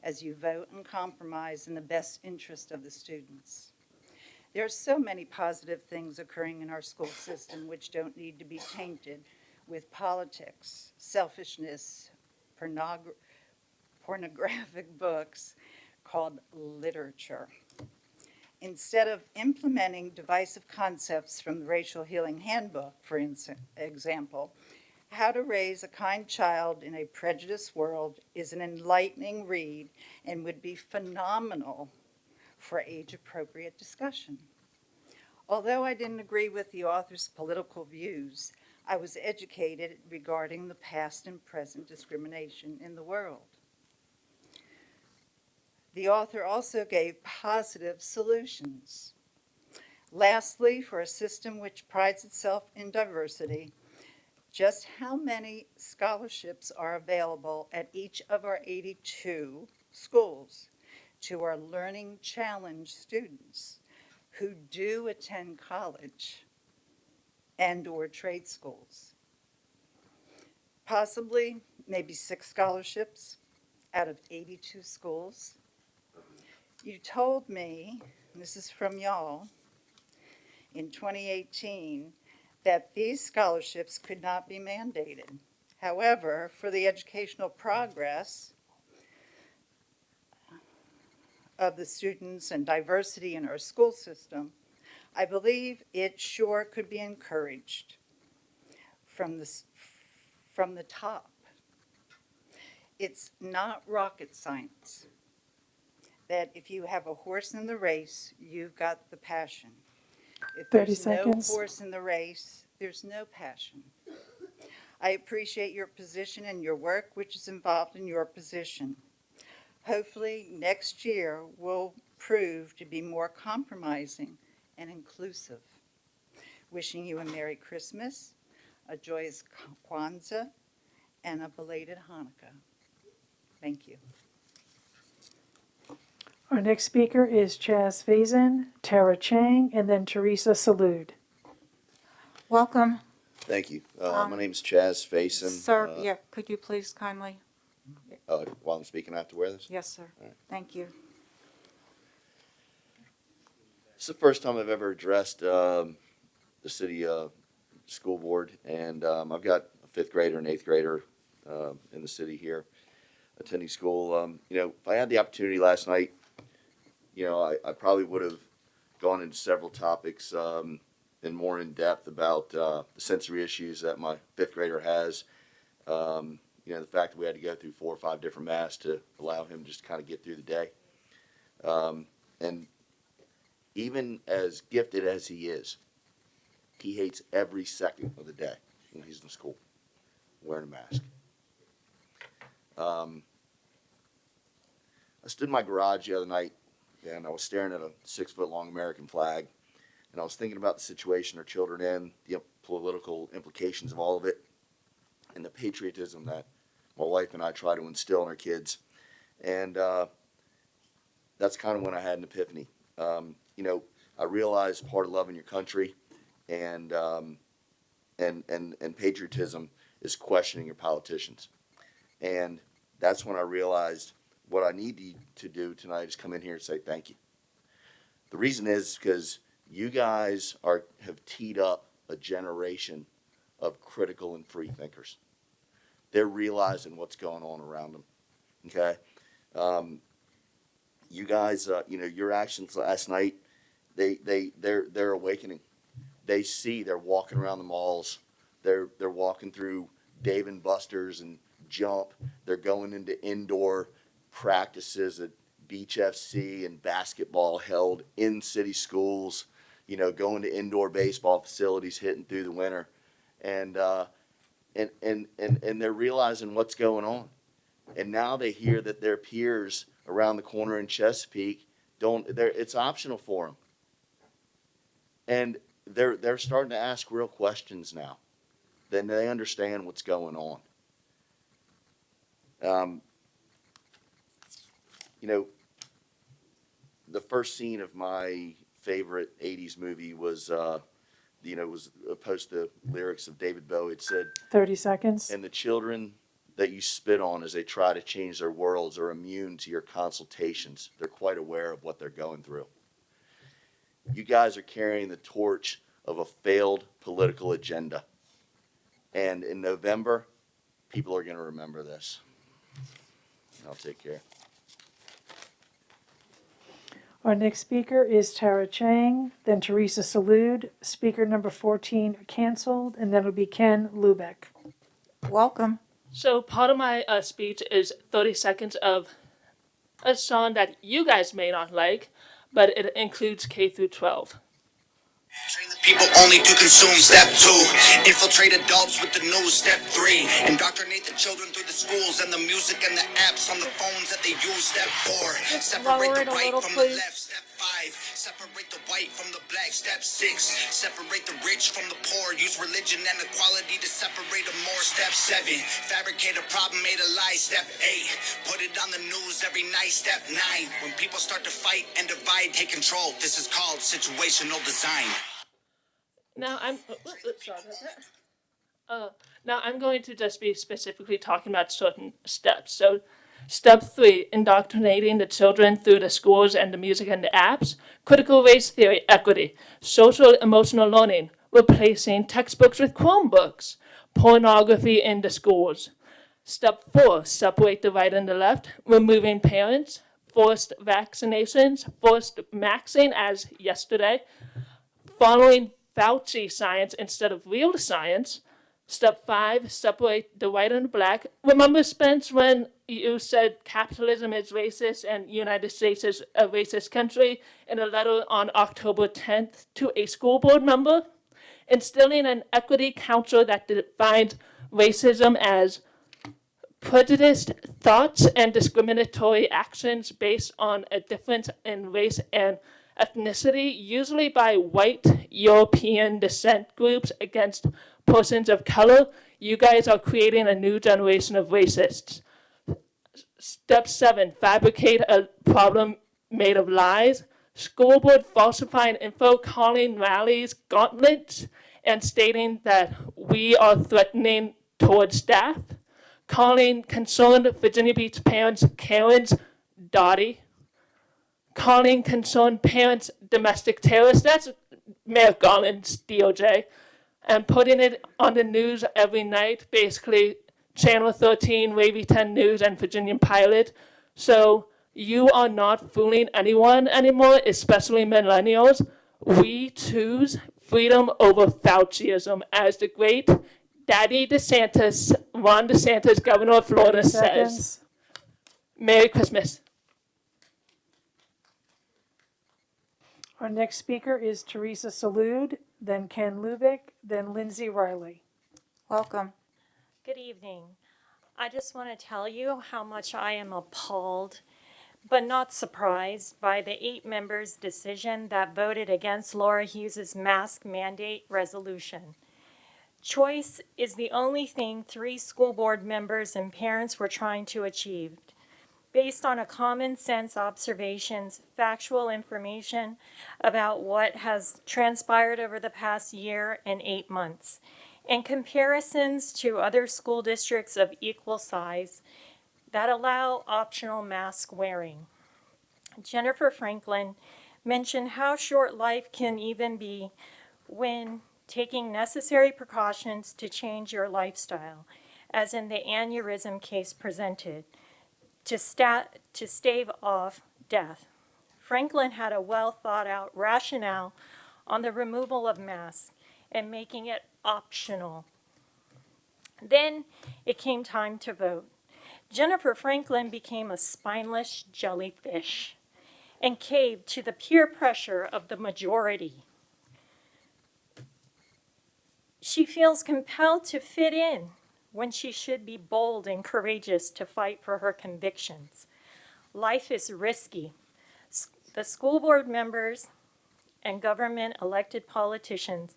as you vote and compromise in the best interest of the students. There are so many positive things occurring in our school system which don't need to be tainted with politics, selfishness, pornographic books called literature. Instead of implementing divisive concepts from the Racial Healing Handbook, for example, How to Raise a Kind Child in a Prejudiced World is an enlightening read and would be phenomenal for age-appropriate discussion. Although I didn't agree with the author's political views, I was educated regarding the past and present discrimination in the world. The author also gave positive solutions. Lastly, for a system which prides itself in diversity, just how many scholarships are available at each of our 82 schools to our learning challenge students who do attend college and or trade schools? Possibly, maybe 6 scholarships out of 82 schools. You told me, and this is from y'all, in 2018, that these scholarships could not be mandated. However, for the educational progress of the students and diversity in our school system, I believe it sure could be encouraged from the top. It's not rocket science that if you have a horse in the race, you've got the passion. If 30 there's seconds. no horse in the race, there's no passion. I appreciate your position and your work, which is involved in your position. Hopefully, next year will prove to be more compromising and inclusive. Wishing you a Merry Christmas, a joyous Kwanzaa, and a belated Hanukkah. Thank you. Our next speaker is Chaz Faison, Tara Chang, and then Teresa Salud. Welcome. Thank you. My name is Chaz Faison. Sir, yeah, could you please kindly? While I'm speaking, I have to wear this? Yes, sir. All right. Thank you. It's the first time I've ever addressed the city school board, and I've got a fifth grader and eighth grader in the city here attending school. If I had the opportunity last night, I probably would have gone into several topics and more in depth about the sensory issues that my fifth grader has. The fact that we had to go through 4 or 5 different masks to allow him just kind of get through the day. And even as gifted as he is, he hates every second of the day when he's in school wearing a mask. I stood in my garage the other night and I was staring at a 6-foot-long American flag, and I was thinking about the situation our children in, the political implications of all of it, and the patriotism that my wife and I try to instill in our kids. And that's kind of when I had an epiphany. I realized part of loving your country and patriotism is questioning your politicians. And that's when I realized what I need to do tonight is come in here and say thank you. The reason is because you guys have teed up a generation of critical and free thinkers. They're realizing what's going on around them. Okay, you guys, your actions last night, they're awakening. They see they're walking around the malls. They're walking through Dave and Buster's and Jump. They're going into indoor practices at Beach FC and basketball held in city schools. Going to indoor baseball facilities, hitting through the winter, and they're realizing what's going on. And now they hear that their peers around the corner in Chesapeake it's optional for them. And they're starting to ask real questions now. Then they understand what's going on. The first scene of my favorite 80s movie was opposed to lyrics of David Bowie. It said, 30 seconds. "And the children that you spit on as they try to change their worlds are immune to your consultations. They're quite aware of what they're going through." You guys are carrying the torch of a failed political agenda. And in November, people are going to remember this. I'll take care. Our next speaker is Tara Chang, then Teresa Salud. Speaker number 14 canceled, and then it'll be Ken Lubeck. Welcome. So part of my speech is 30 seconds of a song that you guys may not like, but it includes K through 12. Train the people only to consume. Step 2, infiltrate adults with the news. Step 3, indoctrinate the children through the schools and the music and the apps on the phones that they use. Step 4, separate the right from the left. Step 5, separate the white from the black. Step 6, separate the rich from the poor. Use religion and equality to separate them more. Step 7, fabricate a problem, made a lie. Step 8, put it on the news every night. Step 9, when people start to fight and divide, take control. This is called situational design. Now I'm going to just be specifically talking about certain steps. So step 3, indoctrinating the children through the schools and the music and the apps. Critical race theory, equity. Social emotional learning, replacing textbooks with Chromebooks. Pornography in the schools. Step 4, separate the right and the left. Removing parents. Forced vaccinations. Forced maxing as yesterday. Following Fauci science instead of real science. Step 5, separate the white and the black. Remember, Spence, when you said capitalism is racist and United States is a racist country in a letter on October 10th to a school board member? Instilling an equity culture that defines racism as prejudiced thoughts and discriminatory actions based on a difference in race and ethnicity, usually by white European descent groups against persons of color. You guys are creating a new generation of racists. Step 7, fabricate a problem made of lies. School board falsifying info, calling rallies gauntlets, and stating that we are threatening towards staff. Calling concerned Virginia Beach parents Karen's Dottie. Calling concerned parents domestic terrorists. That's Mayor Garland's DOJ. And putting it on the news every night, basically Channel 13, Wavy 10 News, and Virginian Pilot. So you are not fooling anyone anymore, especially millennials. We choose freedom over Fauciism, as the great Daddy DeSantis, Ron DeSantis, governor of Florida, 30 says. seconds. Merry Christmas. Our next speaker is Teresa Salud, then Ken Lubick, then Lindsay Riley. Welcome. Good evening. I just want to tell you how much I am appalled, but not surprised, by the 8 members' decision that voted against Laura Hughes's mask mandate resolution. Choice is the only thing 3 school board members and parents were trying to achieve, based on a common sense observations, factual information about what has transpired over the past year and 8 months, and comparisons to other school districts of equal size that allow optional mask wearing. Jennifer Franklin mentioned how short life can even be when taking necessary precautions to change your lifestyle, as in the aneurysm case presented, to stave off death. Franklin had a well thought out rationale on the removal of masks and making it optional. Then it came time to vote. Jennifer Franklin became a spineless jellyfish and caved to the peer pressure of the majority. She feels compelled to fit in when she should be bold and courageous to fight for her convictions. Life is risky. The school board members and government elected politicians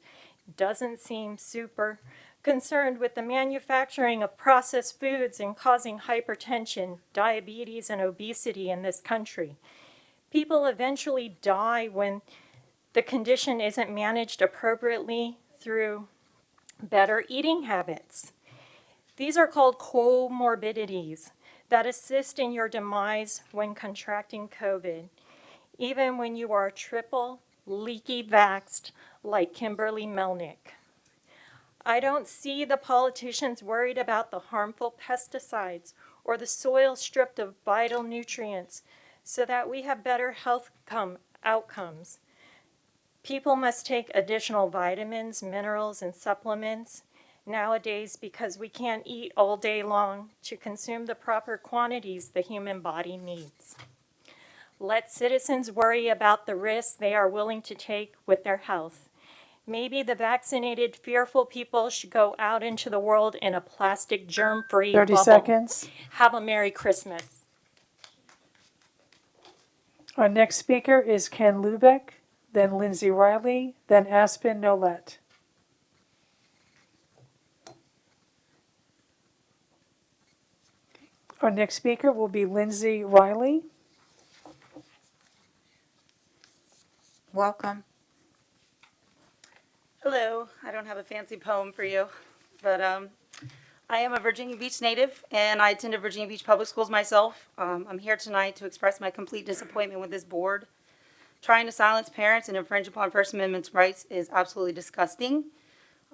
doesn't seem super concerned with the manufacturing of processed foods and causing hypertension, diabetes, and obesity in this country. People eventually die when the condition isn't managed appropriately through better eating habits. These are called comorbidities that assist in your demise when contracting COVID, even when you are triple leaky vaxxed like Kimberly Melnick. I don't see the politicians worried about the harmful pesticides or the soil stripped of vital nutrients so that we have better health outcomes. People must take additional vitamins, minerals, and supplements nowadays because we can't eat all day long to consume the proper quantities the human body needs. Let citizens worry about the risks they are willing to take with their health. Maybe the vaccinated, fearful people should go out into the world in a plastic germ-free 30 bubble. seconds. Have a Merry Christmas. Our next speaker is Ken Lubick, then Lindsay Riley, then Aspen Nolet. Our next speaker will be Lindsay Riley. Welcome. Hello, I don't have a fancy poem for you, but I am a Virginia Beach native and I attended Virginia Beach Public Schools myself. I'm here tonight to express my complete disappointment with this board. Trying to silence parents and infringe upon First Amendment rights is absolutely disgusting.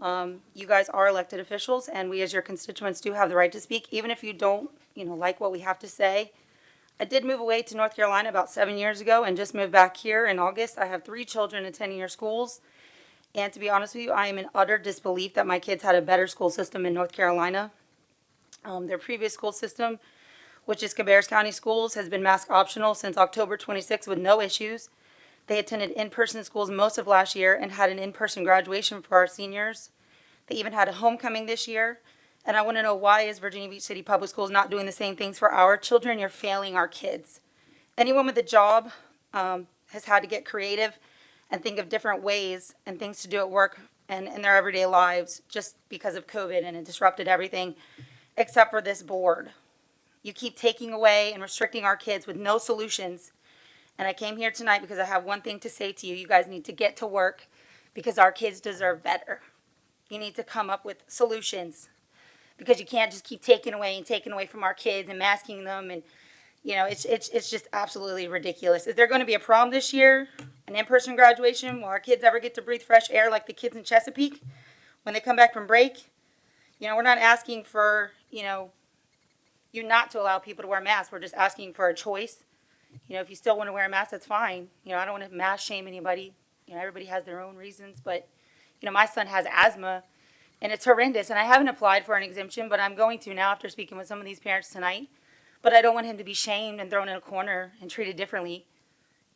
You guys are elected officials and we as your constituents do have the right to speak, even if you don't, like what we have to say. I did move away to North Carolina about 7 years ago and just moved back here in August. I have 3 children attending your schools. And to be honest with you, I am in utter disbelief that my kids had a better school system in North Carolina. Their previous school system, which is Cabarrus County Schools, has been mask optional since October 26 with no issues. They attended in-person schools most of last year and had an in-person graduation for our seniors. They even had a homecoming this year. And I want to know, why is Virginia Beach City Public Schools not doing the same things for our children? You're failing our kids. Anyone with a job has had to get creative and think of different ways and things to do at work and in their everyday lives just because of COVID, and it disrupted everything except for this board. You keep taking away and restricting our kids with no solutions. And I came here tonight because I have one thing to say to you. You guys need to get to work because our kids deserve better. You need to come up with solutions, because you can't just keep taking away and taking away from our kids and masking them. And, you know, it's just absolutely ridiculous. Is there going to be a prom this year, an in-person graduation? Will our kids ever get to breathe fresh air like the kids in Chesapeake when they come back from break? You know, we're not asking for, you know, you not to allow people to wear masks. We're just asking for a choice. You know, if you still want to wear a mask, that's fine. You know, I don't want to mask shame anybody. You know, everybody has their own reasons. But, you know, my son has asthma, and it's horrendous. And I haven't applied for an exemption, but I'm going to now after speaking with some of these parents tonight. But I don't want him to be shamed and thrown in a corner and treated differently.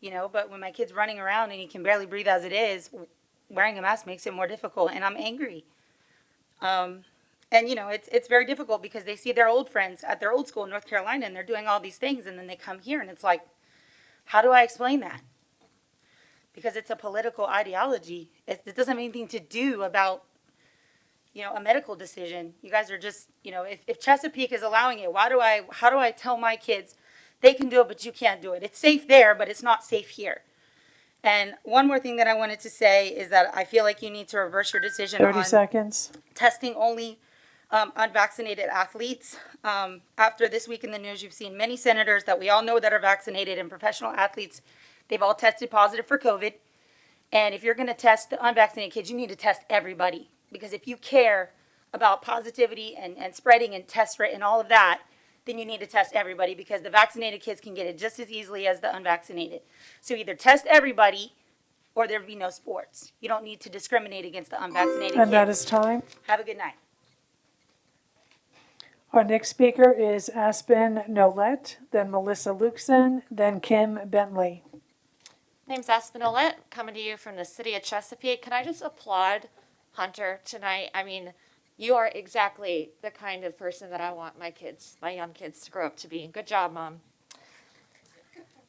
You know, but when my kid's running around and he can barely breathe as it is, wearing a mask makes it more difficult. And I'm angry. And, you know, it's very difficult because they see their old friends at their old school in North Carolina, and they're doing all these things, and then they come here, and it's like, how do I explain that? Because it's a political ideology. It doesn't have anything to do about, you know, a medical decision. You guys are just, you know, if Chesapeake is allowing it, how do I tell my kids they can do it, but you can't do it? It's safe there, but it's not safe here. And one more thing that I wanted to say is that I feel like you need to reverse your decision 30 on seconds. testing only unvaccinated athletes. After this week in the news, you've seen many senators that we all know that are vaccinated and professional athletes. They've all tested positive for COVID. And if you're going to test the unvaccinated kids, you need to test everybody. Because if you care about positivity and spreading and test rate and all of that, then you need to test everybody, because the vaccinated kids can get it just as easily as the unvaccinated. So either test everybody or there'll be no sports. You don't need to discriminate against the unvaccinated kids. And that is time. Have a good night. Our next speaker is Aspen Nolet, then Melissa Lukeson, then Kim Bentley. Name's Aspen Olette, coming to you from the city of Chesapeake. Can I just applaud Hunter tonight? I mean, you are exactly the kind of person that I want my kids, my young kids, to grow up to be. Good job, Mom.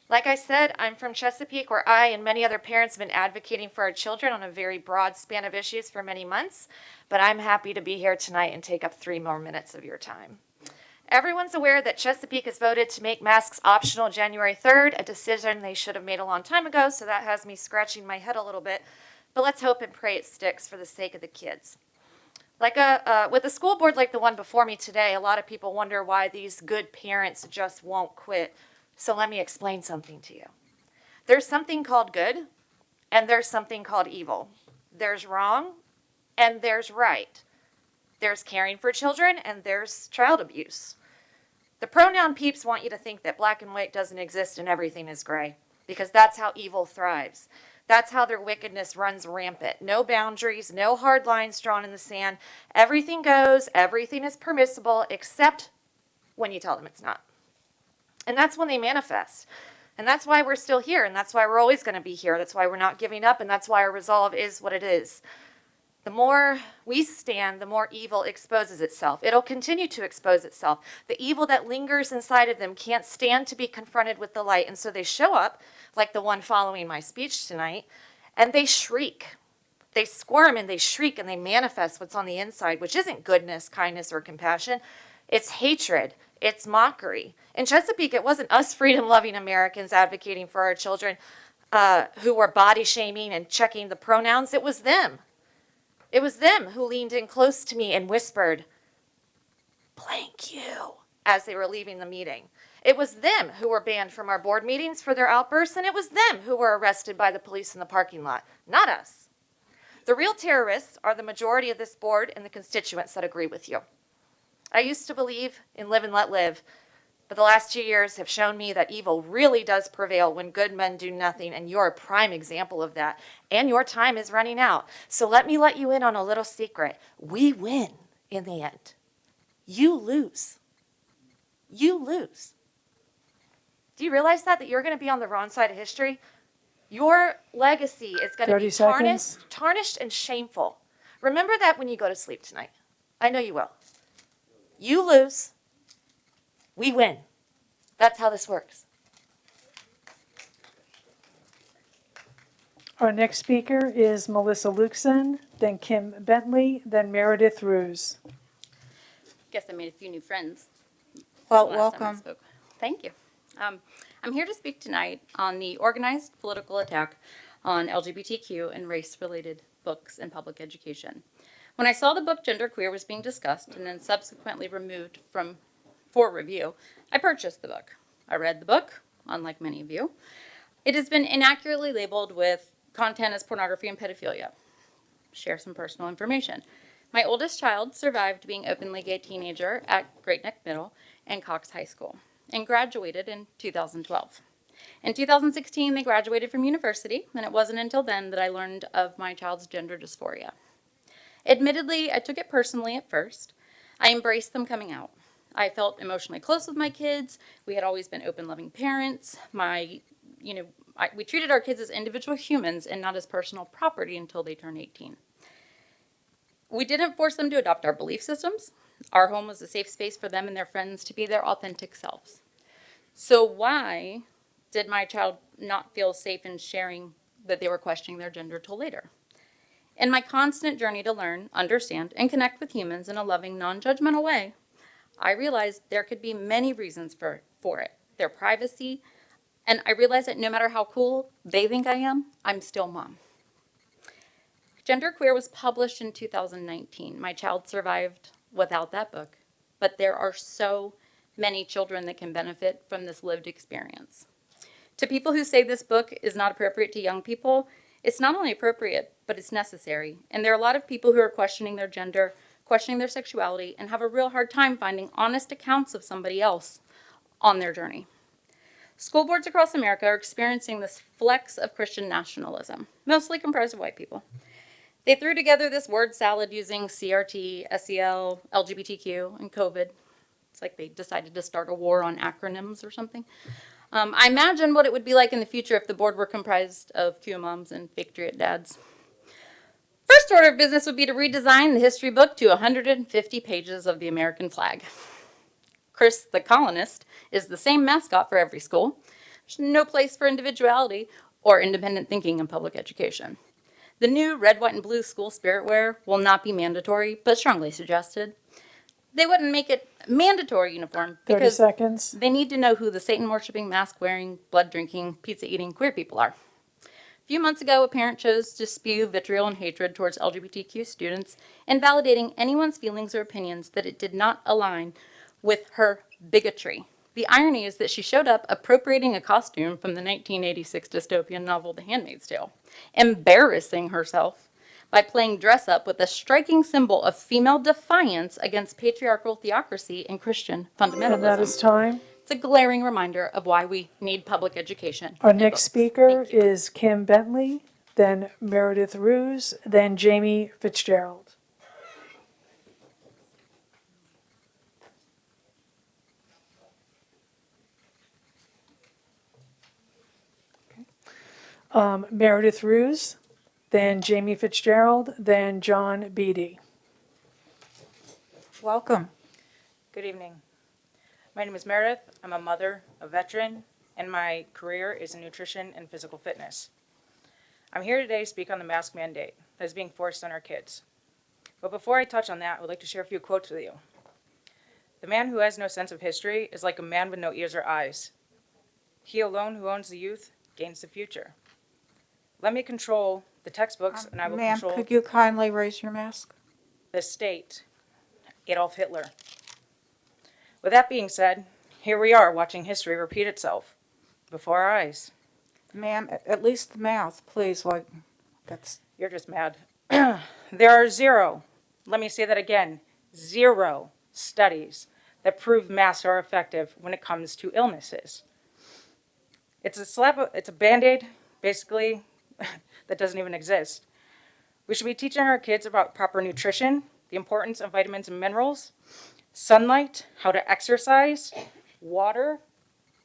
Like I said, I'm from Chesapeake, where I and many other parents have been advocating for our children on a very broad span of issues for many months, but I'm happy to be here tonight and take up 3 more minutes of your time. Everyone's aware that Chesapeake has voted to make masks optional January 3rd, a decision they should have made a long time ago, so that has me scratching my head a little bit, but let's hope and pray it sticks for the sake of the kids. With a school board like the one before me today, a lot of people wonder why these good parents just won't quit. So let me explain something to you. There's something called good, and there's something called evil. There's wrong, and there's right. There's caring for children, and there's child abuse. The pronoun peeps want you to think that black and white doesn't exist and everything is gray, because that's how evil thrives. That's how their wickedness runs rampant. No boundaries, no hard lines drawn in the sand. Everything goes, everything is permissible, except when you tell them it's not. And that's when they manifest. And that's why we're still here, and that's why we're always going to be here. That's why we're not giving up, and that's why our resolve is what it is. The more we stand, the more evil exposes itself. It'll continue to expose itself. The evil that lingers inside of them can't stand to be confronted with the light, and so they show up, like the one following my speech tonight, and they shriek. They squirm and they shriek and they manifest what's on the inside, which isn't goodness, kindness, or compassion. It's hatred. It's mockery. In Chesapeake, it wasn't us freedom-loving Americans advocating for our children who were body shaming and checking the pronouns. It was them. It was them who leaned in close to me and whispered, "Blank you," as they were leaving the meeting. It was them who were banned from our board meetings for their outbursts, and it was them who were arrested by the police in the parking lot, not us. The real terrorists are the majority of this board and the constituents that agree with you. I used to believe in live and let live, but the last 2 years have shown me that evil really does prevail when good men do nothing, and you're a prime example of that. And your time is running out. So let me let you in on a little secret. We win in the end. You lose. You lose. Do you realize that you're going to be on the wrong side of history? Your legacy is going to be 30 seconds. tarnished and shameful. Remember that when you go to sleep tonight. I know you will. You lose, we win. That's how this works. Our next speaker is Melissa Luxon, then Kim Bentley, then Meredith Ruse. Guess I made a few new friends. Well, the last time I welcome. spoke. Thank you. I'm here to speak tonight on the organized political attack on LGBTQ and race-related books in public education. When I saw the book Genderqueer was being discussed and then subsequently removed for review, I purchased the book. I read the book, unlike many of you. It has been inaccurately labeled with content as pornography and pedophilia. Share some personal information. My oldest child survived being openly gay teenager at Great Neck Middle and Cox High School and graduated in 2012. In 2016, they graduated from university, and it wasn't until then that I learned of my child's gender dysphoria. Admittedly, I took it personally at first. I embraced them coming out. I felt emotionally close with my kids. We had always been open, loving parents. We treated our kids as individual humans and not as personal property until they turned 18. We didn't force them to adopt our belief systems. Our home was a safe space for them and their friends to be their authentic selves. So why did my child not feel safe in sharing that they were questioning their gender till later? In my constant journey to learn, understand, and connect with humans in a loving, non-judgmental way, I realized there could be many reasons for it. Their privacy, and I realized that no matter how cool they think I am, I'm still mom. Genderqueer was published in 2019. My child survived without that book, but there are so many children that can benefit from this lived experience. To people who say this book is not appropriate to young people, it's not only appropriate, but it's necessary. And there are a lot of people who are questioning their gender, questioning their sexuality, and have a real hard time finding honest accounts of somebody else on their journey. School boards across America are experiencing this flex of Christian nationalism, mostly comprised of white people. They threw together this word salad using CRT, SEL, LGBTQ, and COVID. It's like they decided to start a war on acronyms or something. I imagine what it would be like in the future if the board were comprised of Q moms and patriot dads. First order of business would be to redesign the history book to 150 pages of the American flag. Chris the Colonist is the same mascot for every school. There's no place for individuality or independent thinking in public education. The new red, white, and blue school spirit wear will not be mandatory, but strongly suggested. They wouldn't make it mandatory uniform 30 because seconds. they need to know who the Satan-worshiping, mask-wearing, blood-drinking, pizza-eating queer people are. A few months ago, a parent chose to spew vitriol and hatred towards LGBTQ students, invalidating anyone's feelings or opinions that it did not align with her bigotry. The irony is that she showed up appropriating a costume from the 1986 dystopian novel The Handmaid's Tale, embarrassing herself by playing dress-up with a striking symbol of female defiance against patriarchal theocracy and Christian fundamentalism. And that is time. It's a glaring reminder of why we need public education. Our and next books. speaker is Kim Bentley, then Meredith Ruse, then Jamie Fitzgerald. Meredith Ruse, then Jamie Fitzgerald, then John Beatty. Welcome. Good evening. My name is Meredith. I'm a mother, a veteran, and my career is in nutrition and physical fitness. I'm here today to speak on the mask mandate that is being forced on our kids. But before I touch on that, I would like to share a few quotes with you. The man who has no sense of history is like a man with no ears or eyes. He alone who owns the youth gains the future. Let me control the textbooks and I will Ma'am, control could you kindly raise your mask? the state. Adolf Hitler. With that being said, here we are watching history repeat itself before our eyes. Ma'am, at least the mouth, please, like, that's... You're just mad. There are zero, let me say that again, 0 studies that prove masks are effective when it comes to illnesses. It's a Band-Aid, basically, that doesn't even exist. We should be teaching our kids about proper nutrition, the importance of vitamins and minerals, sunlight, how to exercise, water,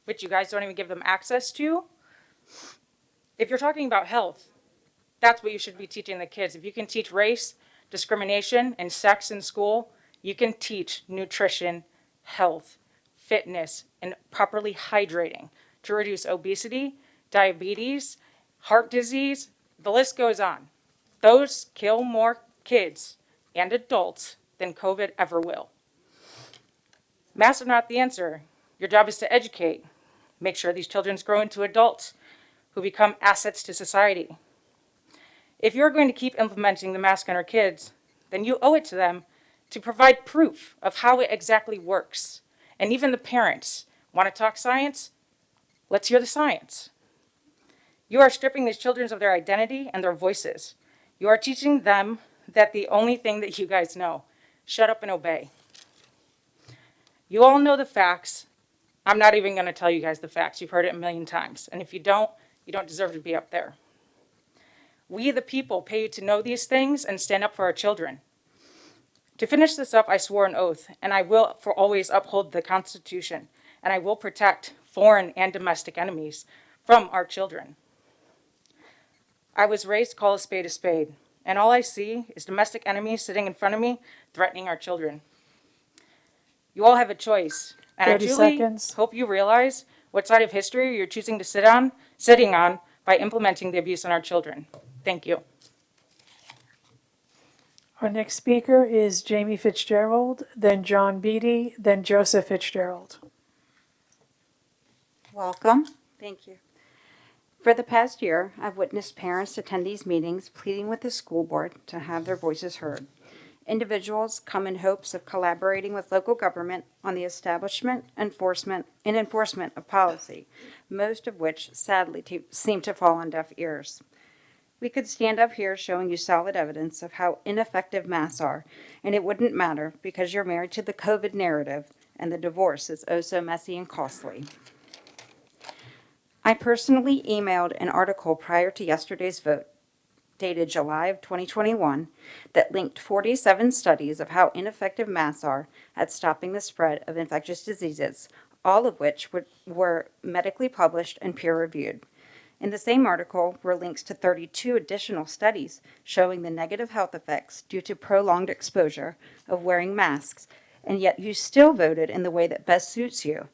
which you guys don't even give them access to. If you're talking about health, that's what you should be teaching the kids. If you can teach race, discrimination, and sex in school, You can teach nutrition, health, fitness, and properly hydrating to reduce obesity, diabetes, heart disease, the list goes on. Those kill more kids and adults than COVID ever will. Masks are not the answer. Your job is to educate, make sure these children grow into adults who become assets to society. If you're going to keep implementing the mask on our kids, then you owe it to them to provide proof of how it exactly works. And even the parents want to talk science? Let's hear the science. You are stripping these children of their identity and their voices. You are teaching them that the only thing that you guys know, shut up and obey. You all know the facts. I'm not even going to tell you guys the facts. You've heard it a million times. And if you don't deserve to be up there. We, the people, pay you to know these things and stand up for our children. To finish this up, I swore an oath, and I will for always uphold the Constitution, and I will protect foreign and domestic enemies from our children. I was raised to call a spade, and all I see is domestic enemies sitting in front of me, threatening our children. You all have a choice, and 30 I truly seconds. hope you realize what side of history you're choosing to sitting on by implementing the abuse on our children. Thank you. Our next speaker is Jamie Fitzgerald, then John Beatty, then Joseph Fitzgerald. Welcome. Thank you. For the past year, I've witnessed parents attend these meetings pleading with the school board to have their voices heard. Individuals come in hopes of collaborating with local government on the establishment, enforcement of policy, most of which sadly seem to fall on deaf ears. We could stand up here showing you solid evidence of how ineffective masks are, and it wouldn't matter because you're married to the COVID narrative and the divorce is oh so messy and costly. I personally emailed an article prior to yesterday's vote, dated July of 2021, that linked 47 studies of how ineffective masks are at stopping the spread of infectious diseases, all of which were medically published and peer-reviewed. In the same article were links to 32 additional studies showing the negative health effects due to prolonged exposure of wearing masks, and yet you still voted in the way that best suits you.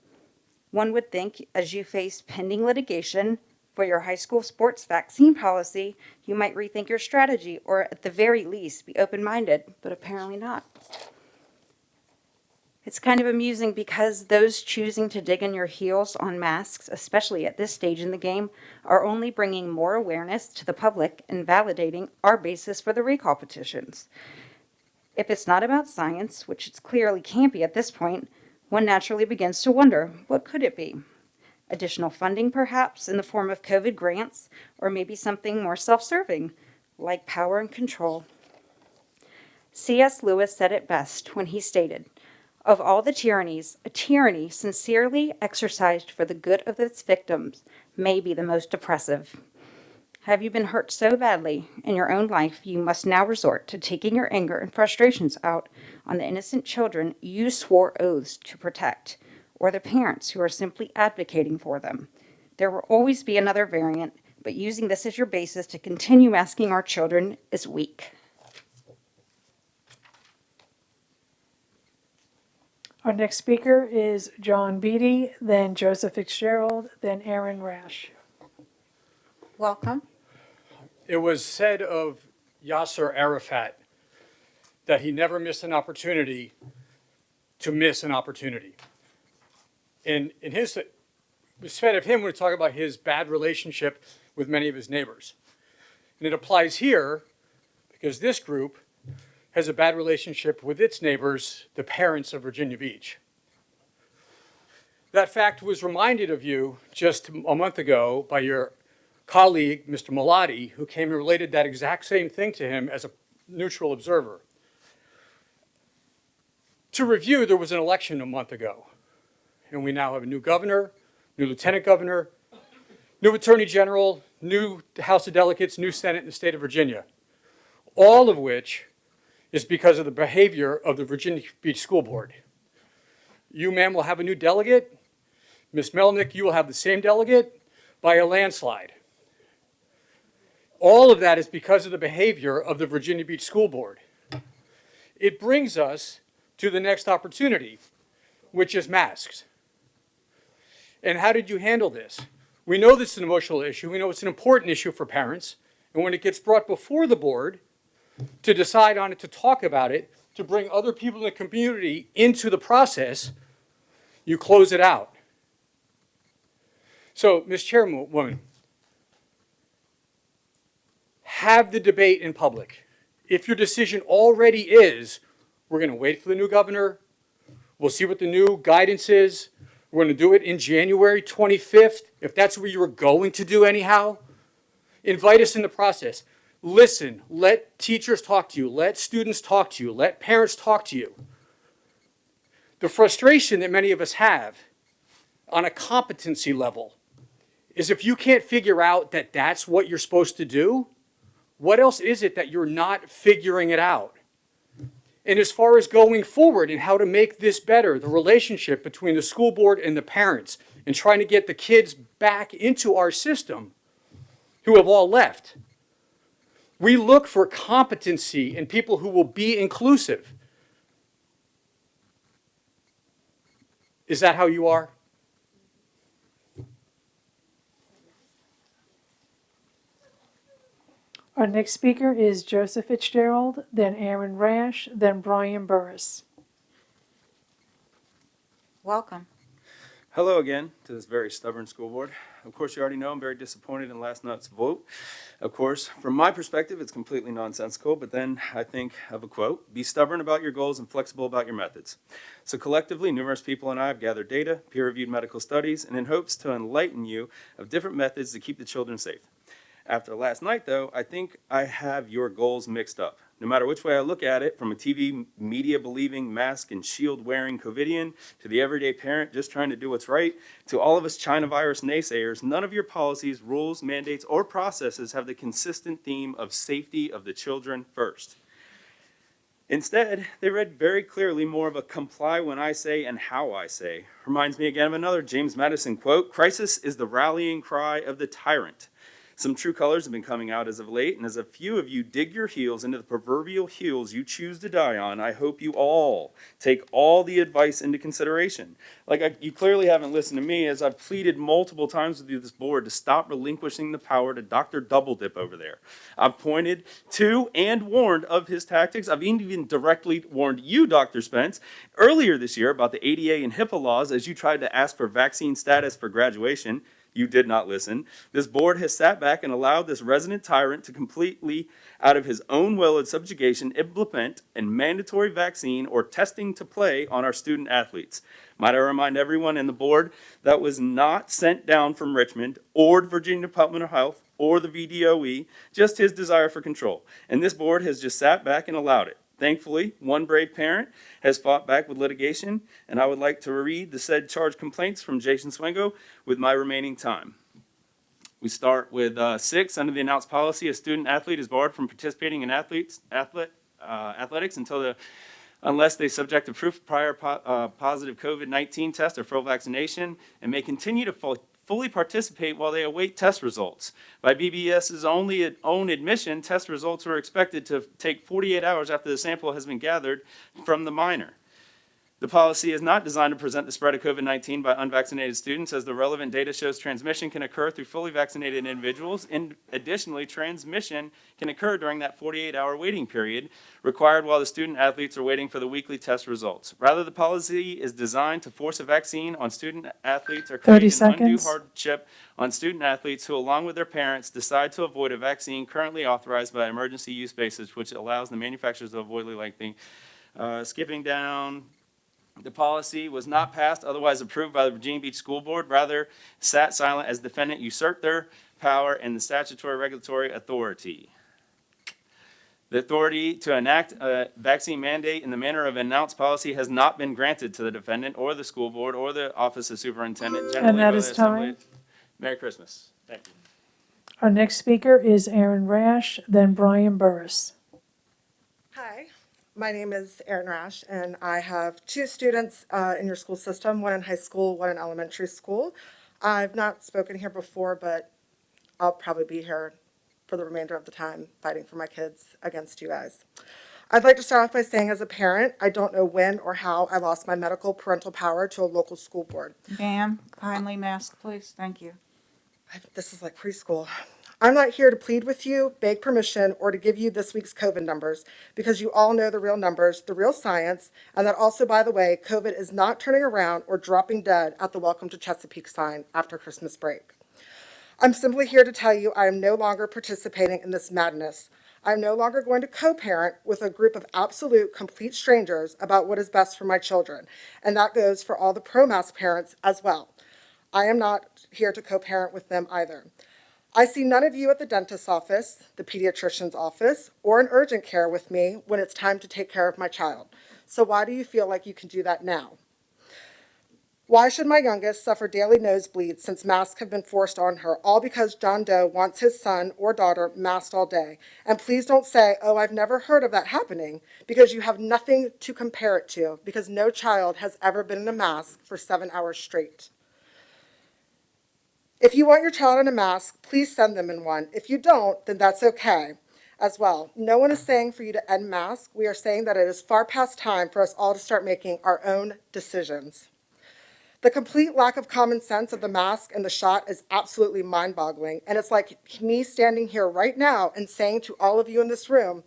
One would think, as you face pending litigation for your high school sports vaccine policy, you might rethink your strategy or at the very least be open-minded, but apparently not. It's kind of amusing because those choosing to dig in your heels on masks, especially at this stage in the game, are only bringing more awareness to the public and validating our basis for the recall petitions. If it's not about science, which it clearly can't be at this point, one naturally begins to wonder, what could it be? Additional funding, perhaps, in the form of COVID grants, or maybe something more self-serving, like power and control. C.S. Lewis said it best when he stated, "Of all the tyrannies, a tyranny sincerely exercised for the good of its victims may be the most oppressive." Have you been hurt so badly in your own life you must now resort to taking your anger and frustrations out on the innocent children you swore oaths to protect, or the parents who are simply advocating for them? There will always be another variant, but using this as your basis to continue masking our children is weak. Our next speaker is John Beatty, then Joseph Fitzgerald, then Aaron Rash. Welcome. It was said of Yasser Arafat that he never missed an opportunity to miss an opportunity. And it was said of him when we talk about his bad relationship with many of his neighbors. And it applies here because this group has a bad relationship with its neighbors, the parents of Virginia Beach. That fact was reminded of you just a month ago by your colleague, Mr. Malati, who came and related that exact same thing to him as a neutral observer. To review, there was an election a month ago, and we now have a new governor, new lieutenant governor, new attorney general, new House of Delegates, new Senate in the state of Virginia, all of which is because of the behavior of the Virginia Beach School Board. You, ma'am, will have a new delegate. Ms. Melnick, you will have the same delegate by a landslide. All of that is because of the behavior of the Virginia Beach School Board. It brings us to the next opportunity, which is masks. And how did you handle this? We know this is an emotional issue. We know it's an important issue for parents. And when it gets brought before the board to decide on it, to talk about it, to bring other people in the community into the process, you close it out. So, Ms. Chairwoman, have the debate in public. If your decision already is, we're going to wait for the new governor, we'll see what the new guidance is, we're going to do it in January 25th, if that's what you were going to do anyhow, invite us in the process. Listen, let teachers talk to you, let students talk to you, let parents talk to you. The frustration that many of us have on a competency level is if you can't figure out that that's what you're supposed to do, what else is it that you're not figuring it out? And as far as going forward and how to make this better, the relationship between the school board and the parents and trying to get the kids back into our system who have all left, we look for competency in people who will be inclusive. Is that how you are? Our next speaker is Joseph Fitzgerald, then Aaron Rash, then Brian Burris. Welcome. Hello again to this very stubborn school board. Of course, you already know I'm very disappointed in last night's vote. Of course, from my perspective, it's completely nonsensical, but then I think of a quote: be stubborn about your goals and flexible about your methods. So collectively, numerous people and I have gathered data, peer-reviewed medical studies, and in hopes to enlighten you of different methods to keep the children safe. After last night, though, I think I have your goals mixed up. No matter which way I look at it, from a TV media-believing, mask and shield-wearing COVIDian to the everyday parent just trying to do what's right, to all of us China virus naysayers, none of your policies, rules, mandates, or processes have the consistent theme of safety of the children first. Instead, they read very clearly more of a comply when I say and how I say. Reminds me again of another James Madison quote: crisis is the rallying cry of the tyrant. Some true colors have been coming out as of late, and as a few of you dig your heels into the proverbial heels you choose to die on, I hope you all take all the advice into consideration. You clearly haven't listened to me, as I've pleaded multiple times with you, this board, to stop relinquishing the power to Dr. Double Dip over there. I've pointed to and warned of his tactics. I've even directly warned you, Dr. Spence, earlier this year about the ADA and HIPAA laws as you tried to ask for vaccine status for graduation. You did not listen. This board has sat back and allowed this resident tyrant to completely, out of his own will and subjugation, implement a mandatory vaccine or testing to play on our student athletes. Might I remind everyone in the board that was not sent down from Richmond or the Virginia Department of Health or the VDOE, just his desire for control. And this board has just sat back and allowed it. Thankfully, one brave parent has fought back with litigation, and I would like to read the said charged complaints from Jason Swengo with my remaining time. We start with 6. Under the announced policy, a student athlete is barred from participating in athletics unless they subject to proof of prior positive COVID-19 test or full vaccination, and may continue to fully participate while they await test results. By BBS's own admission, test results were expected to take 48 hours after the sample has been gathered from the minor. The policy is not designed to present the spread of COVID-19 by unvaccinated students, as the relevant data shows transmission can occur through fully vaccinated individuals. And additionally, transmission can occur during that 48-hour waiting period required while the student athletes are waiting for the weekly test results. Rather, the policy is designed to force a vaccine on student athletes or create an undue hardship on student athletes who, along with their parents, decide to avoid a vaccine currently authorized by emergency use basis, which allows the manufacturers to avoid lengthy. Skipping down. The policy was not passed, otherwise approved by the Virginia Beach School Board, rather sat silent as defendant usurped their power and the statutory regulatory authority. The authority to enact a vaccine mandate in the manner of announced policy has not been granted to the defendant or the school board or the Office of Superintendent. And that is time. Merry Christmas. Thank you. Our next speaker is Aaron Rash, then Brian Burris. Hi, my name is Erin Rash, and I have 2 students in your school system, one in high school, one in elementary school. I've not spoken here before, but I'll probably be here for the remainder of the time fighting for my kids against you guys. I'd like to start off by saying, as a parent, I don't know when or how I lost my medical parental power to a local school board. Ma'am, kindly mask, please. Thank you. This is like preschool. I'm not here to plead with you, beg permission, or to give you this week's COVID numbers, because you all know the real numbers, the real science, and that also, by the way, COVID is not turning around or dropping dead at the Welcome to Chesapeake sign after Christmas break. I'm simply here to tell you I am no longer participating in this madness. I'm no longer going to co-parent with a group of absolute, complete strangers about what is best for my children, and that goes for all the pro-mask parents as well. I am not here to co-parent with them either. I see none of you at the dentist's office, the pediatrician's office, or in urgent care with me when it's time to take care of my child. So why do you feel like you can do that now? Why should my youngest suffer daily nosebleeds since masks have been forced on her, all because John Doe wants his son or daughter masked all day? And please don't say, oh, I've never heard of that happening, because you have nothing to compare it to, because no child has ever been in a mask for 7 hours straight. If you want your child in a mask, please send them in one. If you don't, then that's okay as well. No one is saying for you to end masks. We are saying that it is far past time for us all to start making our own decisions. The complete lack of common sense of the mask and the shot is absolutely mind-boggling, and it's like me standing here right now and saying to all of you in this room,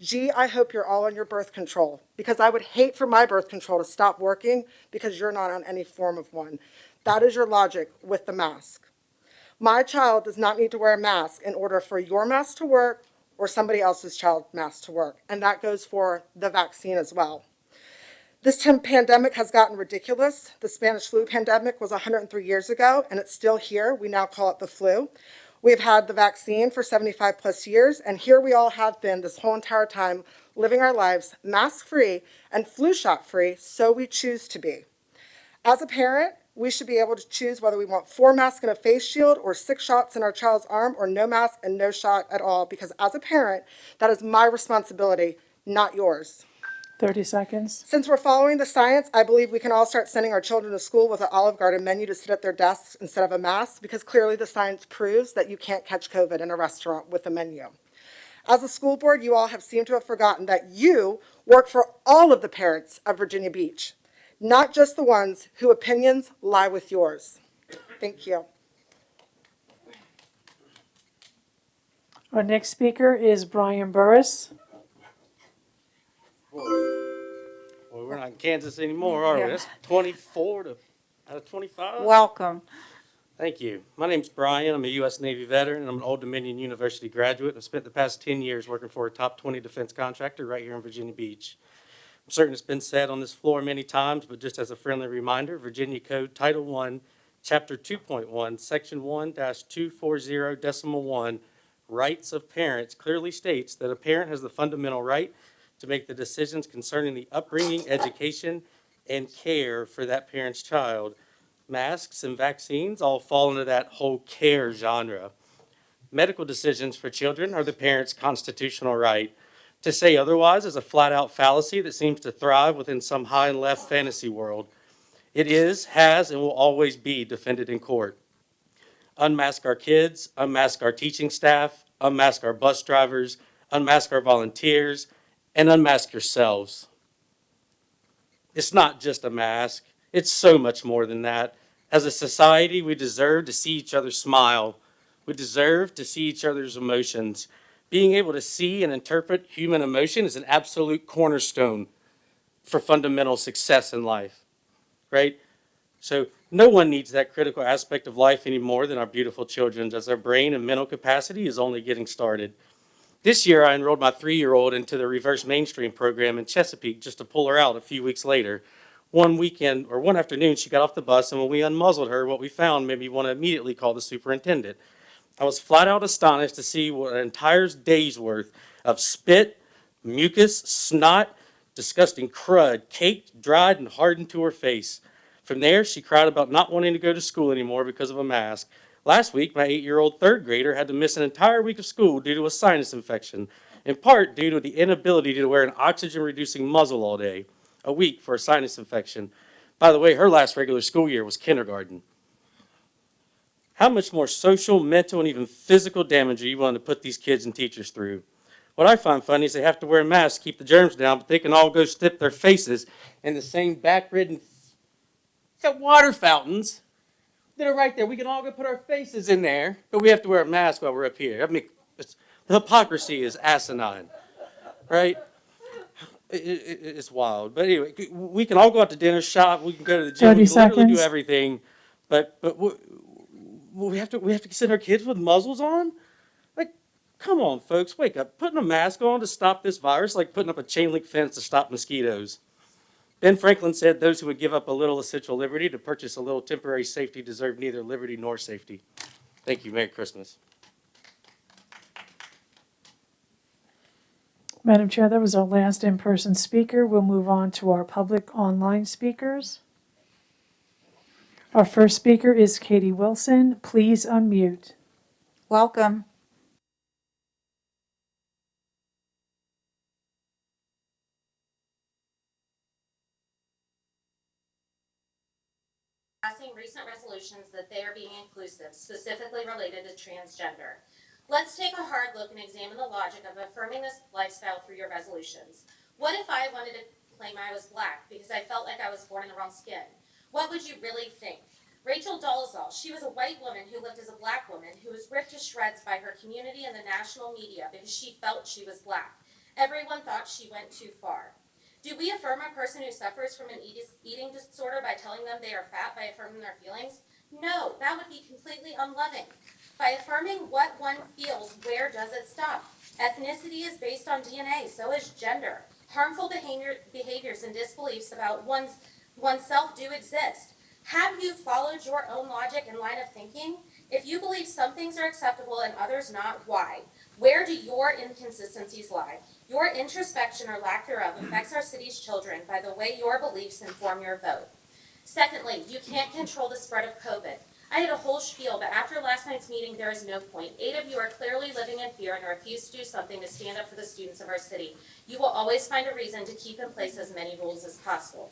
gee, I hope you're all on your birth control, because I would hate for my birth control to stop working because you're not on any form of one. That is your logic with the mask. My child does not need to wear a mask in order for your mask to work or somebody else's child's mask to work, and that goes for the vaccine as well. This pandemic has gotten ridiculous. The Spanish flu pandemic was 103 years ago, and it's still here. We now call it the flu. We've had the vaccine for 75 plus years, and here we all have been this whole entire time living our lives mask-free and flu shot-free, so we choose to be. As a parent, we should be able to choose whether we want 4 masks and a face shield or 6 shots in our child's arm or no mask and no shot at all, because as a parent, that is my responsibility, not yours. 30 seconds. Since we're following the science, I believe we can all start sending our children to school with an Olive Garden menu to sit at their desks instead of a mask, because clearly the science proves that you can't catch COVID in a restaurant with a menu. As a school board, you all have seemed to have forgotten that you work for all of the parents of Virginia Beach, not just the ones whose opinions lie with yours. Thank you. Our next speaker is Brian Burris. Well, we're not in Kansas anymore, are we? That's 24 out of 25. Welcome. Thank you. My name's Brian. I'm a U.S. Navy veteran, and I'm an Old Dominion University graduate. I've spent the past 10 years working for a top 20 defense contractor right here in Virginia Beach. I'm certain it's been said on this floor many times, but just as a friendly reminder, Virginia Code Title I, Chapter 2.1, Section 1-240.1, Rights of Parents, clearly states that a parent has the fundamental right to make the decisions concerning the upbringing, education, and care for that parent's child. Masks and vaccines all fall into that whole care genre. Medical decisions for children are the parent's constitutional right. To say otherwise is a flat-out fallacy that seems to thrive within some high and left fantasy world. It is, has, and will always be defended in court. Unmask our kids, unmask our teaching staff, unmask our bus drivers, unmask our volunteers, and unmask yourselves. It's not just a mask. It's so much more than that. As a society, we deserve to see each other smile. We deserve to see each other's emotions. Being able to see and interpret human emotion is an absolute cornerstone for fundamental success in life, right? So no one needs that critical aspect of life any more than our beautiful children, as their brain and mental capacity is only getting started. This year, I enrolled my 3-year-old into the reverse mainstream program in Chesapeake just to pull her out a few weeks later. One afternoon, she got off the bus, and when we unmuzzled her, what we found made me want to immediately call the superintendent. I was flat out astonished to see what an entire day's worth of spit, mucus, snot, disgusting crud caked, dried, and hardened to her face. From there, she cried about not wanting to go to school anymore because of a mask. Last week, my 8-year-old 3rd grader had to miss an entire week of school due to a sinus infection, in part due to the inability to wear an oxygen-reducing muzzle all day, a week for a sinus infection. By the way, her last regular school year was kindergarten. How much more social, mental, and even physical damage are you willing to put these kids and teachers through? What I find funny is they have to wear masks to keep the germs down, but they can all go stick their faces in the same back-ridden water fountains that are right there. We can all go put our faces in there, but we have to wear a mask while we're up here. I mean, the hypocrisy is asinine, right? It's wild. But anyway, we can all go out to dinner, shop, we can go to the gym, 30 we can literally do seconds. everything, but we have to send our kids with muzzles on? Like, come on, folks, wake up. Putting a mask on to stop this virus, like putting up a chain link fence to stop mosquitoes. Ben Franklin said those who would give up a little essential liberty to purchase a little temporary safety deserve neither liberty nor safety. Thank you. Merry Christmas. Madam Chair, that was our last in-person speaker. We'll move on to our public online speakers. Our first speaker is Katie Wilson. Please unmute. Welcome. Passing recent resolutions that they are being inclusive, specifically related to transgender. Let's take a hard look and examine the logic of affirming this lifestyle through your resolutions. What if I wanted to claim I was black because I felt like I was born in the wrong skin? What would you really think? Rachel Dolezal, she was a white woman who lived as a black woman who was ripped to shreds by her community and the national media because she felt she was black. Everyone thought she went too far. Do we affirm a person who suffers from an eating disorder by telling them they are fat by affirming their feelings? No, that would be completely unloving. By affirming what one feels, where does it stop? Ethnicity is based on DNA, so is gender. Harmful behaviors and disbeliefs about oneself do exist. Have you followed your own logic and line of thinking? If you believe some things are acceptable and others not, why? Where do your inconsistencies lie? Your introspection or lack thereof affects our city's children by the way your beliefs inform your vote. Secondly, you can't control the spread of COVID. I had a whole spiel, but after last night's meeting, there is no point. 8 of you are clearly living in fear and refuse to do something to stand up for the students of our city. You will always find a reason to keep in place as many rules as possible.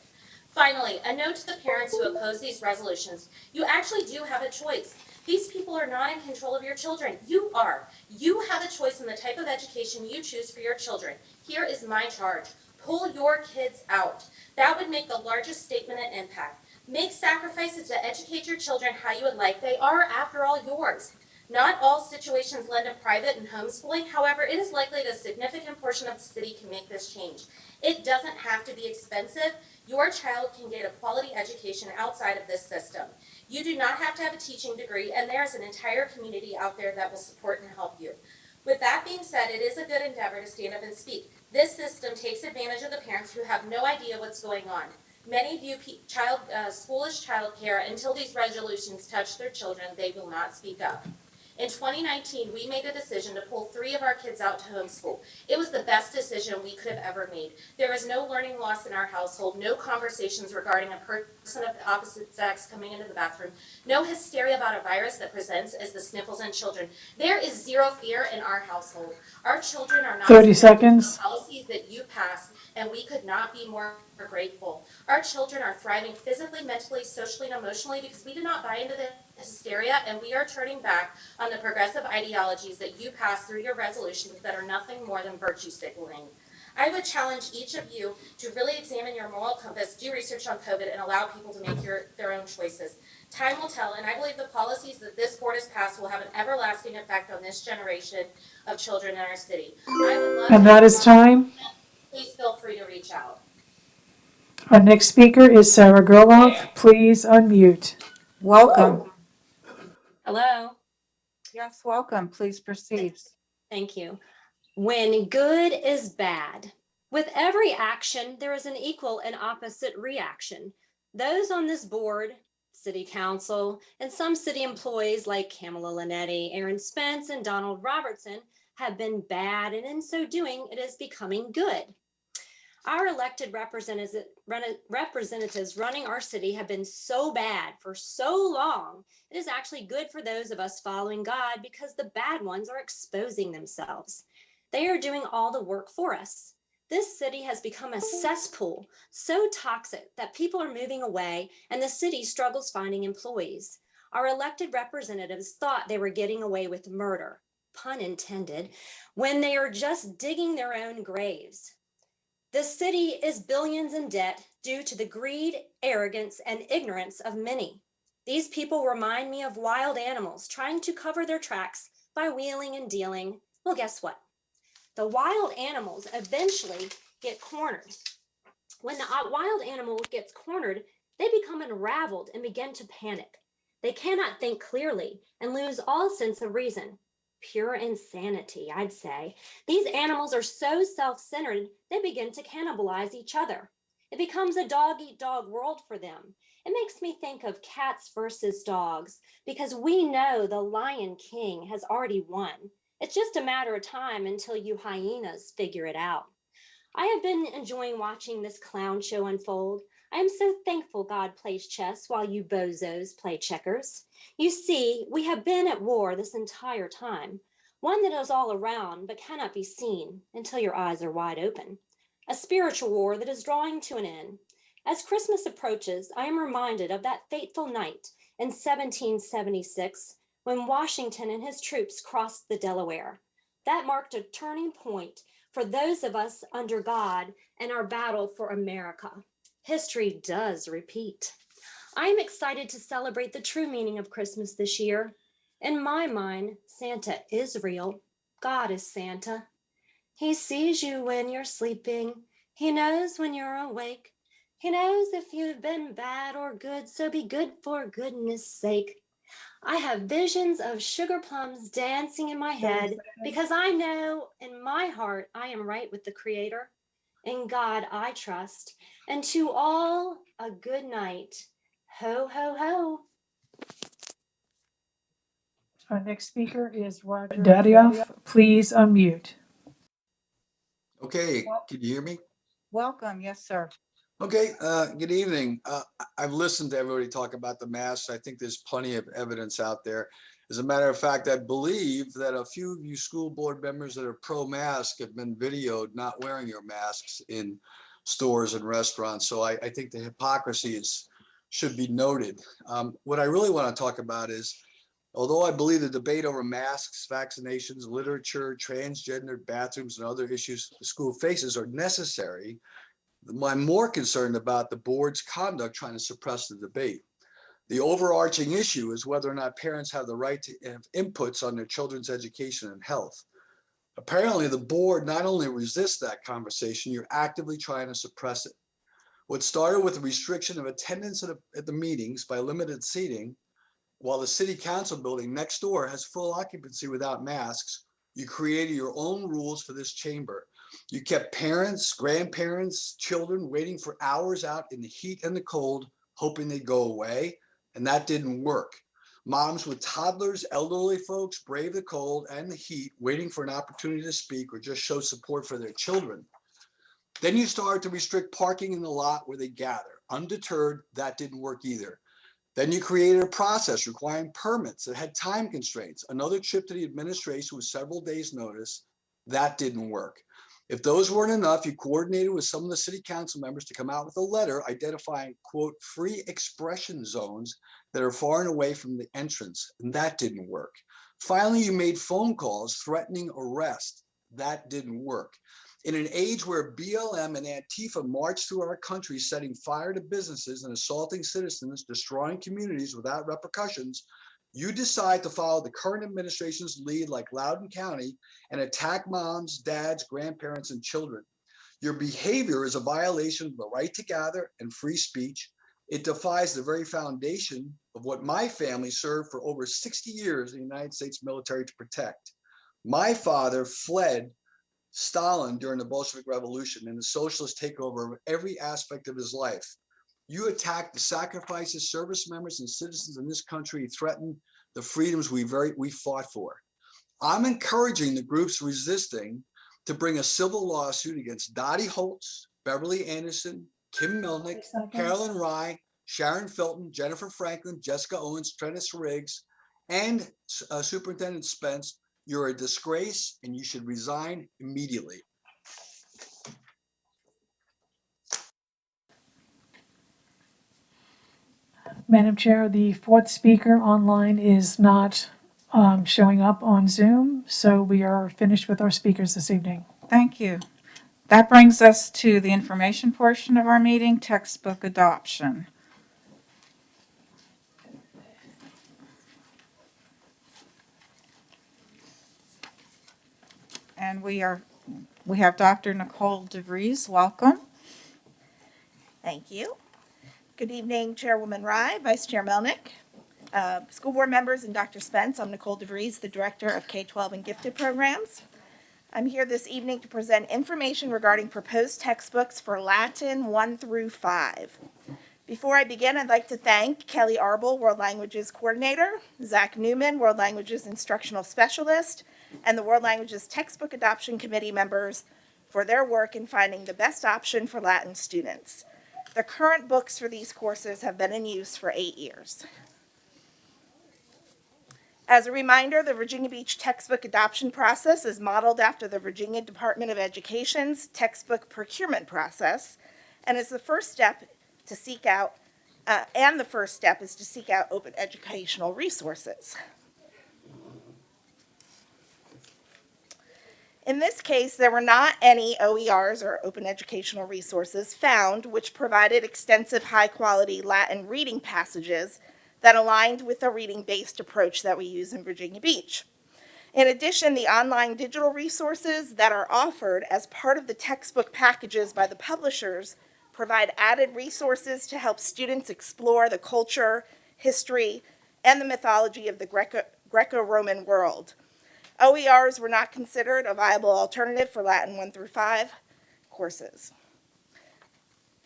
Finally, a note to the parents who oppose these resolutions. You actually do have a choice. These people are not in control of your children. You are. You have a choice in the type of education you choose for your children. Here is my charge. Pull your kids out. That would make the largest statement and impact. Make sacrifices to educate your children how you would like. They are, after all, yours. Not all situations lend to private and homeschooling. However, it is likely that a significant portion of the city can make this change. It doesn't have to be expensive. Your child can get a quality education outside of this system. You do not have to have a teaching degree, and there is an entire community out there that will support and help you. With that being said, it is a good endeavor to stand up and speak. This system takes advantage of the parents who have no idea what's going on. Many view schoolish childcare until these resolutions touch their children, they will not speak up. In 2019, we made a decision to pull 3 of our kids out to homeschool. It was the best decision we could have ever made. There was no learning loss in our household, no conversations regarding a person of the opposite sex coming into the bathroom, no hysteria about a virus that presents as the sniffles in children. There is zero fear in our household. Our children are not 30 seconds. policies that you passed, and we could not be more grateful. Our children are thriving physically, mentally, socially, and emotionally because we did not buy into the hysteria, and we are turning back on the progressive ideologies that you passed through your resolutions that are nothing more than virtue signaling. I would challenge each of you to really examine your moral compass, do research on COVID, and allow people to make their own choices. Time will tell, and I believe the policies that this board has passed will have an everlasting effect on this generation of children in our city. I would love And that is time. Please feel free to reach out. Our next speaker is Sarah Gerloff. Please unmute. Welcome. Hello. Yes, welcome. Please proceed. Thank you. When good is bad. With every action, there is an equal and opposite reaction. Those on this board, city council, and some city employees like Kamala Linetti, Aaron Spence, and Donald Robertson have been bad, and in so doing, it is becoming good. Our elected representatives running our city have been so bad for so long, it is actually good for those of us following God because the bad ones are exposing themselves. They are doing all the work for us. This city has become a cesspool so toxic that people are moving away and the city struggles finding employees. Our elected representatives thought they were getting away with murder. pun intended, when they are just digging their own graves. The city is billions in debt due to the greed, arrogance, and ignorance of many. These people remind me of wild animals trying to cover their tracks by wheeling and dealing. Well, guess what? The wild animals eventually get cornered. When the wild animal gets cornered, they become unraveled and begin to panic. They cannot think clearly and lose all sense of reason. Pure insanity, I'd say. These animals are so self-centered, they begin to cannibalize each other. It becomes a dog-eat-dog world for them. It makes me think of cats versus dogs, because we know the Lion King has already won. It's just a matter of time until you hyenas figure it out. I have been enjoying watching this clown show unfold. I am so thankful God plays chess while you bozos play checkers. You see, we have been at war this entire time, one that is all around but cannot be seen until your eyes are wide open. A spiritual war that is drawing to an end. As Christmas approaches, I am reminded of that fateful night in 1776 when Washington and his troops crossed the Delaware. That marked a turning point for those of us under God and our battle for America. History does repeat. I am excited to celebrate the true meaning of Christmas this year. In my mind, Santa is real. God is Santa. He sees you when you're sleeping. He knows when you're awake. He knows if you've been bad or good, so be good for goodness sake. I have visions of sugar plums dancing in my head because I know in my heart I am right with the Creator. In God I trust. And to all a good night. Ho, ho, ho. Our next speaker is Roger Dadioff. Please unmute. Okay, can you hear me? Welcome, yes, sir. Okay, good evening. I've listened to everybody talk about the masks. I think there's plenty of evidence out there. As a matter of fact, I believe that a few of you school board members that are pro-mask have been videoed not wearing your masks in stores and restaurants. So I think the hypocrisy should be noted. What I really want to talk about is, although I believe the debate over masks, vaccinations, literature, transgender bathrooms, and other issues the school faces are necessary, I'm more concerned about the board's conduct trying to suppress the debate. The overarching issue is whether or not parents have the right to have inputs on their children's education and health. Apparently, the board not only resists that conversation, you're actively trying to suppress it. What started with the restriction of attendance at the meetings by limited seating, while the city council building next door has full occupancy without masks, you created your own rules for this chamber. You kept parents, grandparents, children waiting for hours out in the heat and the cold, hoping they'd go away, and that didn't work. Moms with toddlers, elderly folks brave the cold and the heat, waiting for an opportunity to speak or just show support for their children. Then you started to restrict parking in the lot where they gather. Undeterred, that didn't work either. Then you created a process requiring permits that had time constraints. Another trip to the administration with several days' notice. That didn't work. If those weren't enough, you coordinated with some of the city council members to come out with a letter identifying, quote, free expression zones that are far and away from the entrance, and that didn't work. Finally, you made phone calls threatening arrest. That didn't work. In an age where BLM and Antifa march through our country, setting fire to businesses and assaulting citizens, destroying communities without repercussions, you decide to follow the current administration's lead like Loudoun County and attack moms, dads, grandparents, and children. Your behavior is a violation of the right to gather and free speech. It defies the very foundation of what my family served for over 60 years in the United States military to protect. My father fled Stalin during the Bolshevik Revolution and the socialist takeover of every aspect of his life. You attacked the sacrifices service members and citizens in this country threatened the freedoms we fought for. I'm encouraging the groups resisting to bring a civil lawsuit against Dottie Holtz, Beverly Anderson, Kim Melnick, Carolyn Rye, Sharon Felton, Jennifer Franklin, Jessica Owens, Trennis Riggs, and Superintendent Spence. You're a disgrace and you should resign immediately. Madam Chair, the fourth speaker online is not showing up on Zoom. So we are finished with our speakers this evening. Thank you. That brings us to the information portion of our meeting, textbook adoption. And we have Dr. Nicole DeVries. Welcome. Thank you. Good evening, Chairwoman Rye, Vice Chair Melnick, school board members, and Dr. Spence. I'm Nicole DeVries, the Director of K-12 and Gifted Programs. I'm here this evening to present information regarding proposed textbooks for Latin 1 through 5. Before I begin, I'd like to thank Kelly Arbel, World Languages Coordinator, Zach Newman, World Languages Instructional Specialist, and the World Languages Textbook Adoption Committee members for their work in finding the best option for Latin students. The current books for these courses have been in use for 8 years. As a reminder, the Virginia Beach textbook adoption process is modeled after the Virginia Department of Education's textbook procurement process, and is the first step to seek out, open educational resources. In this case, there were not any OERs or open educational resources found which provided extensive high-quality Latin reading passages that aligned with the reading-based approach that we use in Virginia Beach. In addition, the online digital resources that are offered as part of the textbook packages by the publishers provide added resources to help students explore the culture, history, and the mythology of the Greco-Roman world. OERs were not considered a viable alternative for Latin 1 through 5 courses.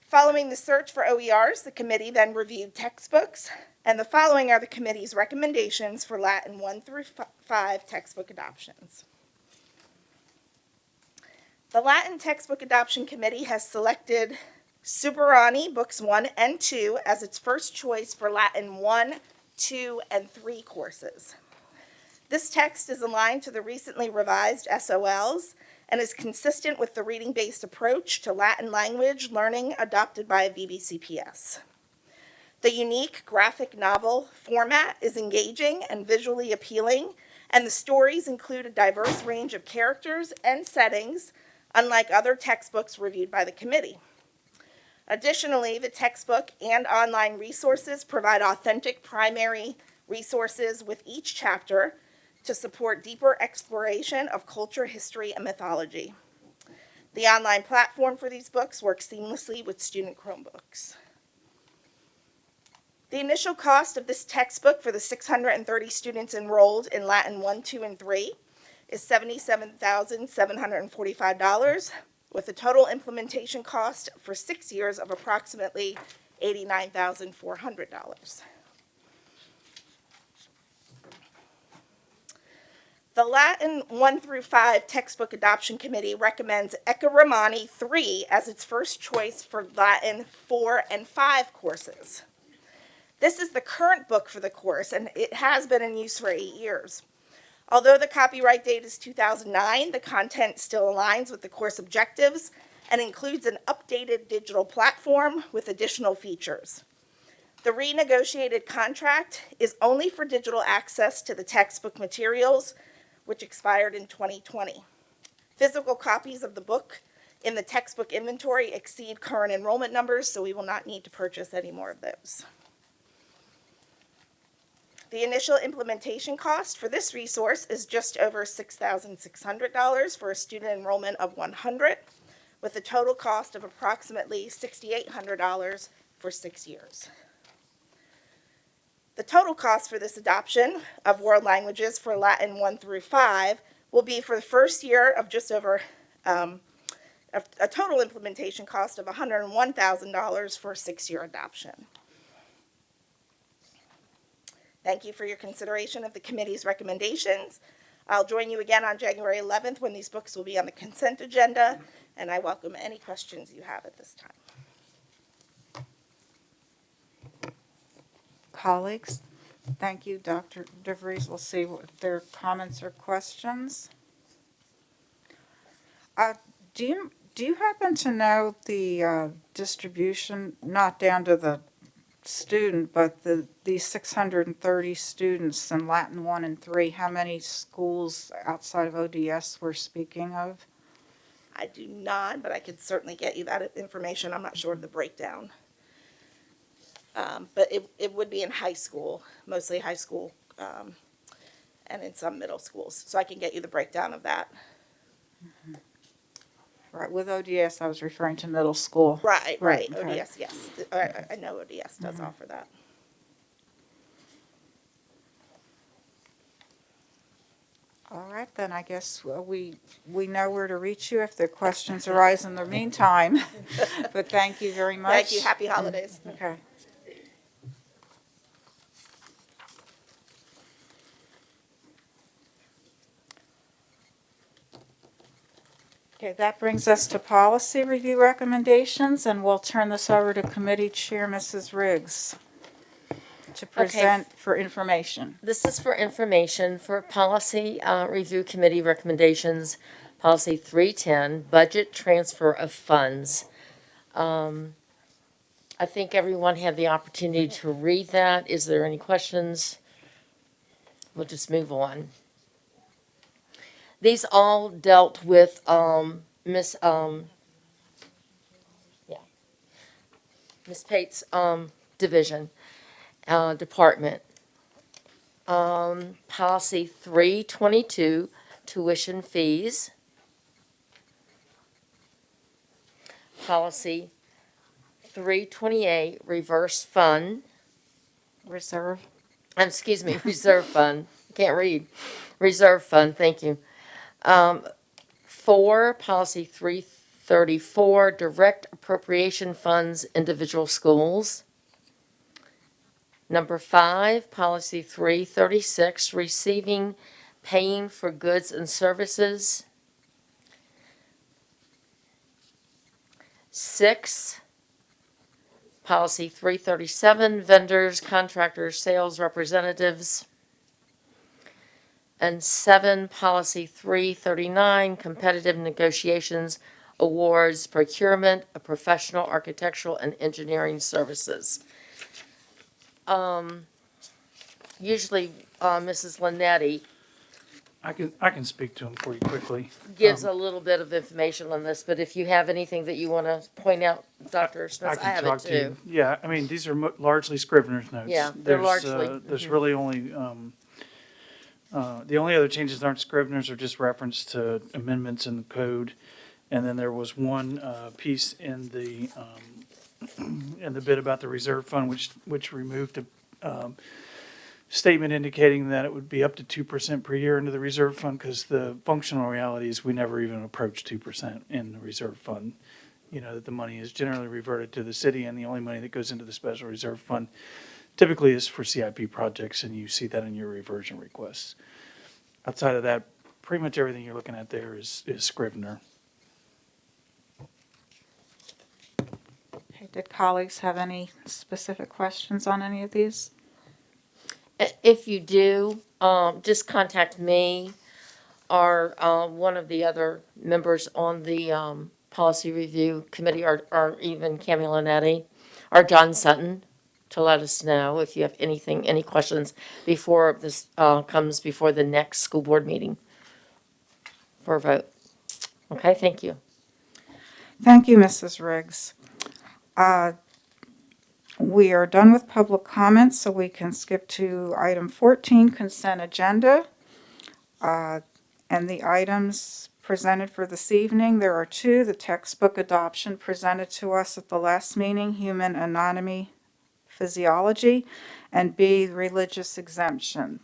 Following the search for OERs, the committee then reviewed textbooks, and the following are the committee's recommendations for Latin 1 through 5 textbook adoptions. The Latin Textbook Adoption Committee has selected Subarani Books 1 and 2 as its first choice for Latin 1, 2, and 3 courses. This text is aligned to the recently revised SOLs and is consistent with the reading-based approach to Latin language learning adopted by VBCPS. The unique graphic novel format is engaging and visually appealing, and the stories include a diverse range of characters and settings, unlike other textbooks reviewed by the committee. Additionally, the textbook and online resources provide authentic primary resources with each chapter to support deeper exploration of culture, history, and mythology. The online platform for these books works seamlessly with student Chromebooks. The initial cost of this textbook for the 630 students enrolled in Latin 1, 2, and 3 is $77,745, with a total implementation cost for 6 years of approximately $89,400. The Latin 1 through 5 Textbook Adoption Committee recommends Ecce Romani 3 as its first choice for Latin 4 and 5 courses. This is the current book for the course, and it has been in use for 8 years. Although the copyright date is 2009, the content still aligns with the course objectives and includes an updated digital platform with additional features. The renegotiated contract is only for digital access to the textbook materials, which expired in 2020. Physical copies of the book in the textbook inventory exceed current enrollment numbers, so we will not need to purchase any more of those. The initial implementation cost for this resource is just over $6,600 for a student enrollment of 100, with a total cost of approximately $6,800 for 6 years. The total cost for this adoption of world languages for Latin 1 through 5 will be for the first year of just over a total implementation cost of $101,000 for a 6-year adoption. Thank you for your consideration of the committee's recommendations. I'll join you again on January 11th when these books will be on the consent agenda, and I welcome any questions you have at this time. Colleagues, thank you, Dr. DeVries. We'll see if there are comments or questions. Do you happen to know the distribution, not down to the student, but these 630 students in Latin 1 and 3, how many schools outside of ODS we're speaking of? I do not, but I could certainly get you that information. I'm not sure of the breakdown. But it would be in high school, mostly high school, and in some middle schools. So I can get you the breakdown of that. Right, with ODS, I was referring to middle school. Right. okay. ODS, yes. I know ODS does offer that. All right, then I guess we know where to reach you if the questions arise in the meantime. But thank you very much. Thank you. Happy holidays. Okay. Okay, that brings us to policy review recommendations, and we'll turn this over to Committee Chair Mrs. Riggs to present for information. This is for information for Policy Review Committee recommendations, Policy 310, Budget Transfer of Funds. I think everyone had the opportunity to read that. Is there any questions? We'll just move on. These all dealt with Miss Pate's division. Department. Policy 322, tuition fees. Policy 328, reverse fund. Reserve. Excuse me, reserve fund. Can't read. Reserve fund, thank you. 4, policy 334, direct appropriation funds, individual schools. Number 5, policy 336, receiving, paying for goods and services. 6, policy 337, vendors, contractors, sales representatives. And 7, policy 339, competitive negotiations, awards, procurement of professional, architectural, and engineering services. Usually, Mrs. Linetti I can speak to them for you quickly. gives a little bit of information on this, but if you have anything that you want to point out, Dr. Smith, I can have talk it to you. too. Yeah, I mean, these are largely Scrivener's notes. Yeah, they're There's, largely- There's really only, the only other changes that aren't Scrivener's are just reference to amendments in the code. And then there was one piece in the bit about the reserve fund, which removed a statement indicating that it would be up to 2% per year into the reserve fund, because the functional reality is we never even approach 2% in the reserve fund. You know, that the money is generally reverted to the city, and the only money that goes into the special reserve fund typically is for CIP projects, and you see that in your reversion requests. Outside of that, pretty much everything you're looking at there is Scrivener. Okay, did colleagues have any specific questions on any of these? If you do, just contact me or one of the other members on the Policy Review Committee, or even Cami Linetti or John Sutton, to let us know if you have any questions before this comes before the next school board meeting for a vote. Okay, thank you. Thank you, Mrs. Riggs. We are done with public comments, so we can skip to item 14, consent agenda. And the items presented for this evening, there are 2. The textbook adoption presented to us at the last meeting, Human Anatomy Physiology, and B, religious exemption.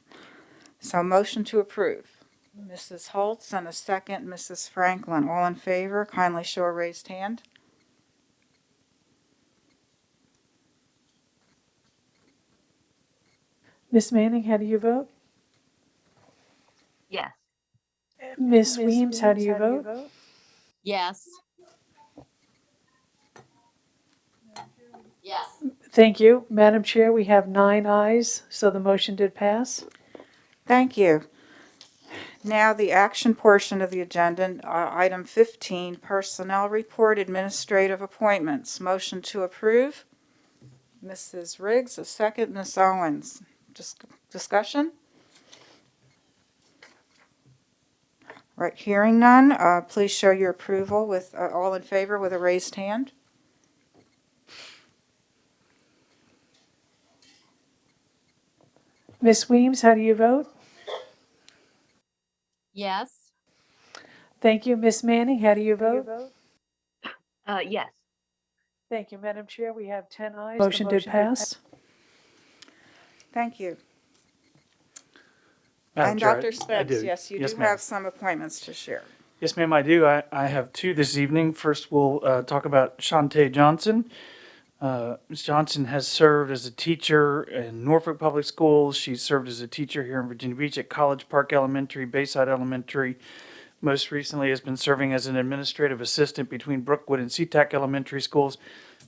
So motion to approve. Mrs. Holtz, and a second, Mrs. Franklin. All in favor, kindly show a raised hand. Ms. Manning, how do you vote? Yes. Ms. Weems, how do you vote? Yes. Yes. Thank you. Madam Chair, we have 9 ayes, so the motion did pass. Thank you. Now, the action portion of the agenda, item 15, personnel report, administrative appointments. Motion to approve. Mrs. Riggs, a second. Ms. Owens, discussion? Right, hearing none, please show your approval with, all in favor with a raised hand. Ms. Weems, how do you vote? Yes. Thank you. Ms. Manning, how do you vote? Yes. Thank you, Madam Chair. We have 10 ayes. Motion did pass. Thank you. Madam And Chair, Dr. I Spence, do. yes, you Yes, do ma'am. have some appointments to share. Yes, ma'am, I do. I have two this evening. First, we'll talk about Shantae Johnson. Ms. Johnson has served as a teacher in Norfolk Public Schools. She's served as a teacher here in Virginia Beach at College Park Elementary, Bayside Elementary. Most recently has been serving as an administrative assistant between Brookwood and SeaTac Elementary Schools.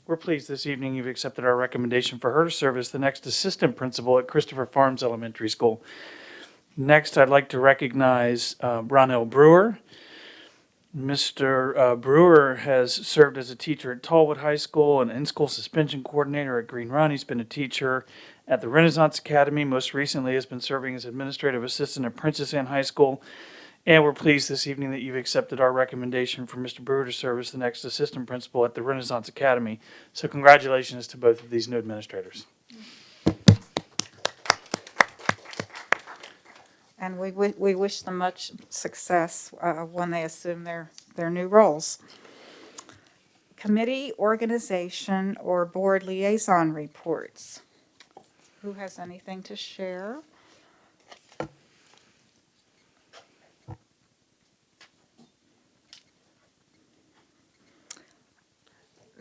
We're pleased this evening you've accepted our recommendation for her to serve as the next assistant principal at Christopher Farms Elementary School. Next, I'd like to recognize Ronell Brewer. Mr. Brewer has served as a teacher at Tallwood High School and in-school suspension coordinator at Green Run. He's been a teacher at the Renaissance Academy. Most recently has been serving as administrative assistant at Princess Anne High School. And we're pleased this evening that you've accepted our recommendation for Mr. Brewer to serve as the next assistant principal at the Renaissance Academy. So congratulations to both of these new administrators. And we wish them much success when they assume their new roles. Committee, organization, or board liaison reports. Who has anything to share?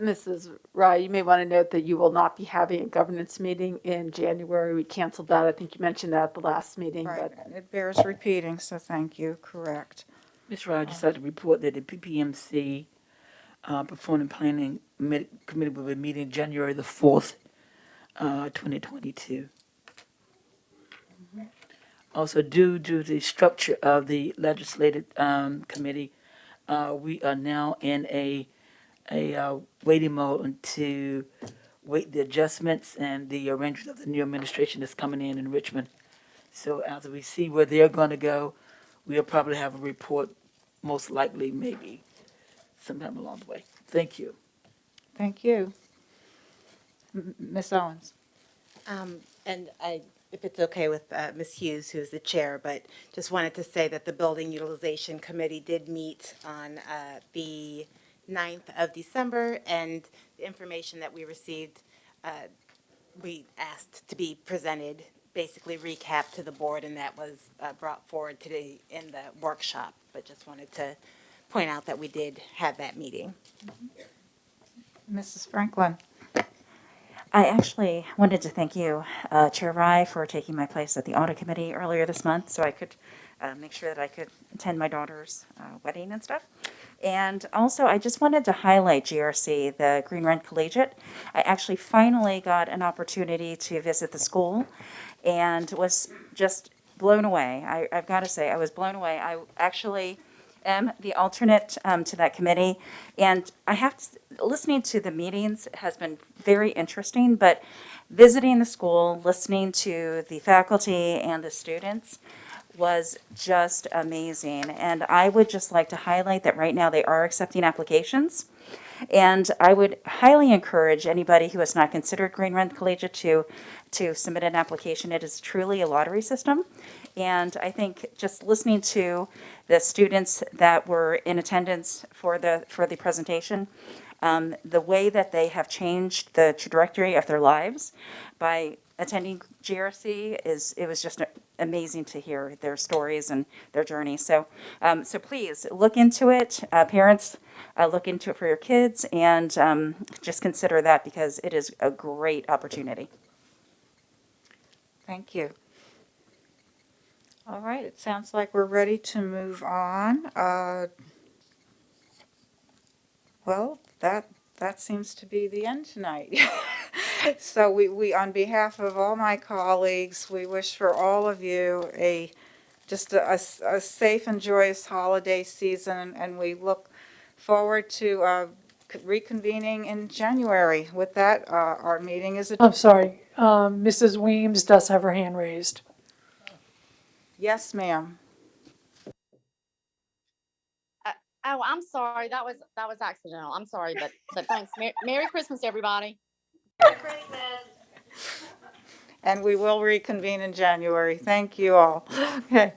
Mrs. Rye, you may want to note that you will not be having a governance meeting in January. We canceled that. I think you mentioned that at the last meeting, Right, but it bears repeating, so thank you, correct. Ms. Rye, I just had to report that the PPMC Performing Planning Committee will be meeting January the 4th, 2022. Also, due to the structure of the legislative committee, we are now in a waiting mode to wait the adjustments and the arrangement of the new administration that's coming in Richmond. So as we see where they're going to go, we'll probably have a report, most likely, maybe sometime along the way. Thank you. Thank you. Ms. Owens? And if it's okay with Ms. Hughes, who's the chair, but just wanted to say that the Building Utilization Committee did meet on the 9th of December, and the information that we received, we asked to be presented, basically recap to the board, and that was brought forward today in the workshop. But just wanted to point out that we did have that meeting. Mrs. Franklin? I actually wanted to thank you, Chair Rye, for taking my place at the Audit Committee earlier this month so I could make sure that I could attend my daughter's wedding and stuff. And also, I just wanted to highlight GRC, the Green Run Collegiate. I actually finally got an opportunity to visit the school and was just blown away. I've got to say, I was blown away. I actually am the alternate to that committee, and I have to, listening to the meetings has been very interesting, but visiting the school, listening to the faculty and the students was just amazing. And I would just like to highlight that right now they are accepting applications. And I would highly encourage anybody who has not considered Green Run Collegiate to submit an application. It is truly a lottery system. And I think just listening to the students that were in attendance for the presentation, the way that they have changed the trajectory of their lives by attending GRC it was just amazing to hear their stories and their journey. So please look into it. Parents, look into it for your kids, and just consider that because it is a great opportunity. Thank you. All right, it sounds like we're ready to move on. Well, that seems to be the end tonight. So we, on behalf of all my colleagues, we wish for all of you a safe and joyous holiday season, and we look forward to reconvening in January. With that, our meeting is I'm sorry, Mrs. Weems does have her hand raised. Yes, ma'am. Oh, I'm sorry. That was accidental. I'm sorry, but thanks. Merry Christmas, everybody. And we will reconvene in January. Thank you all. Okay.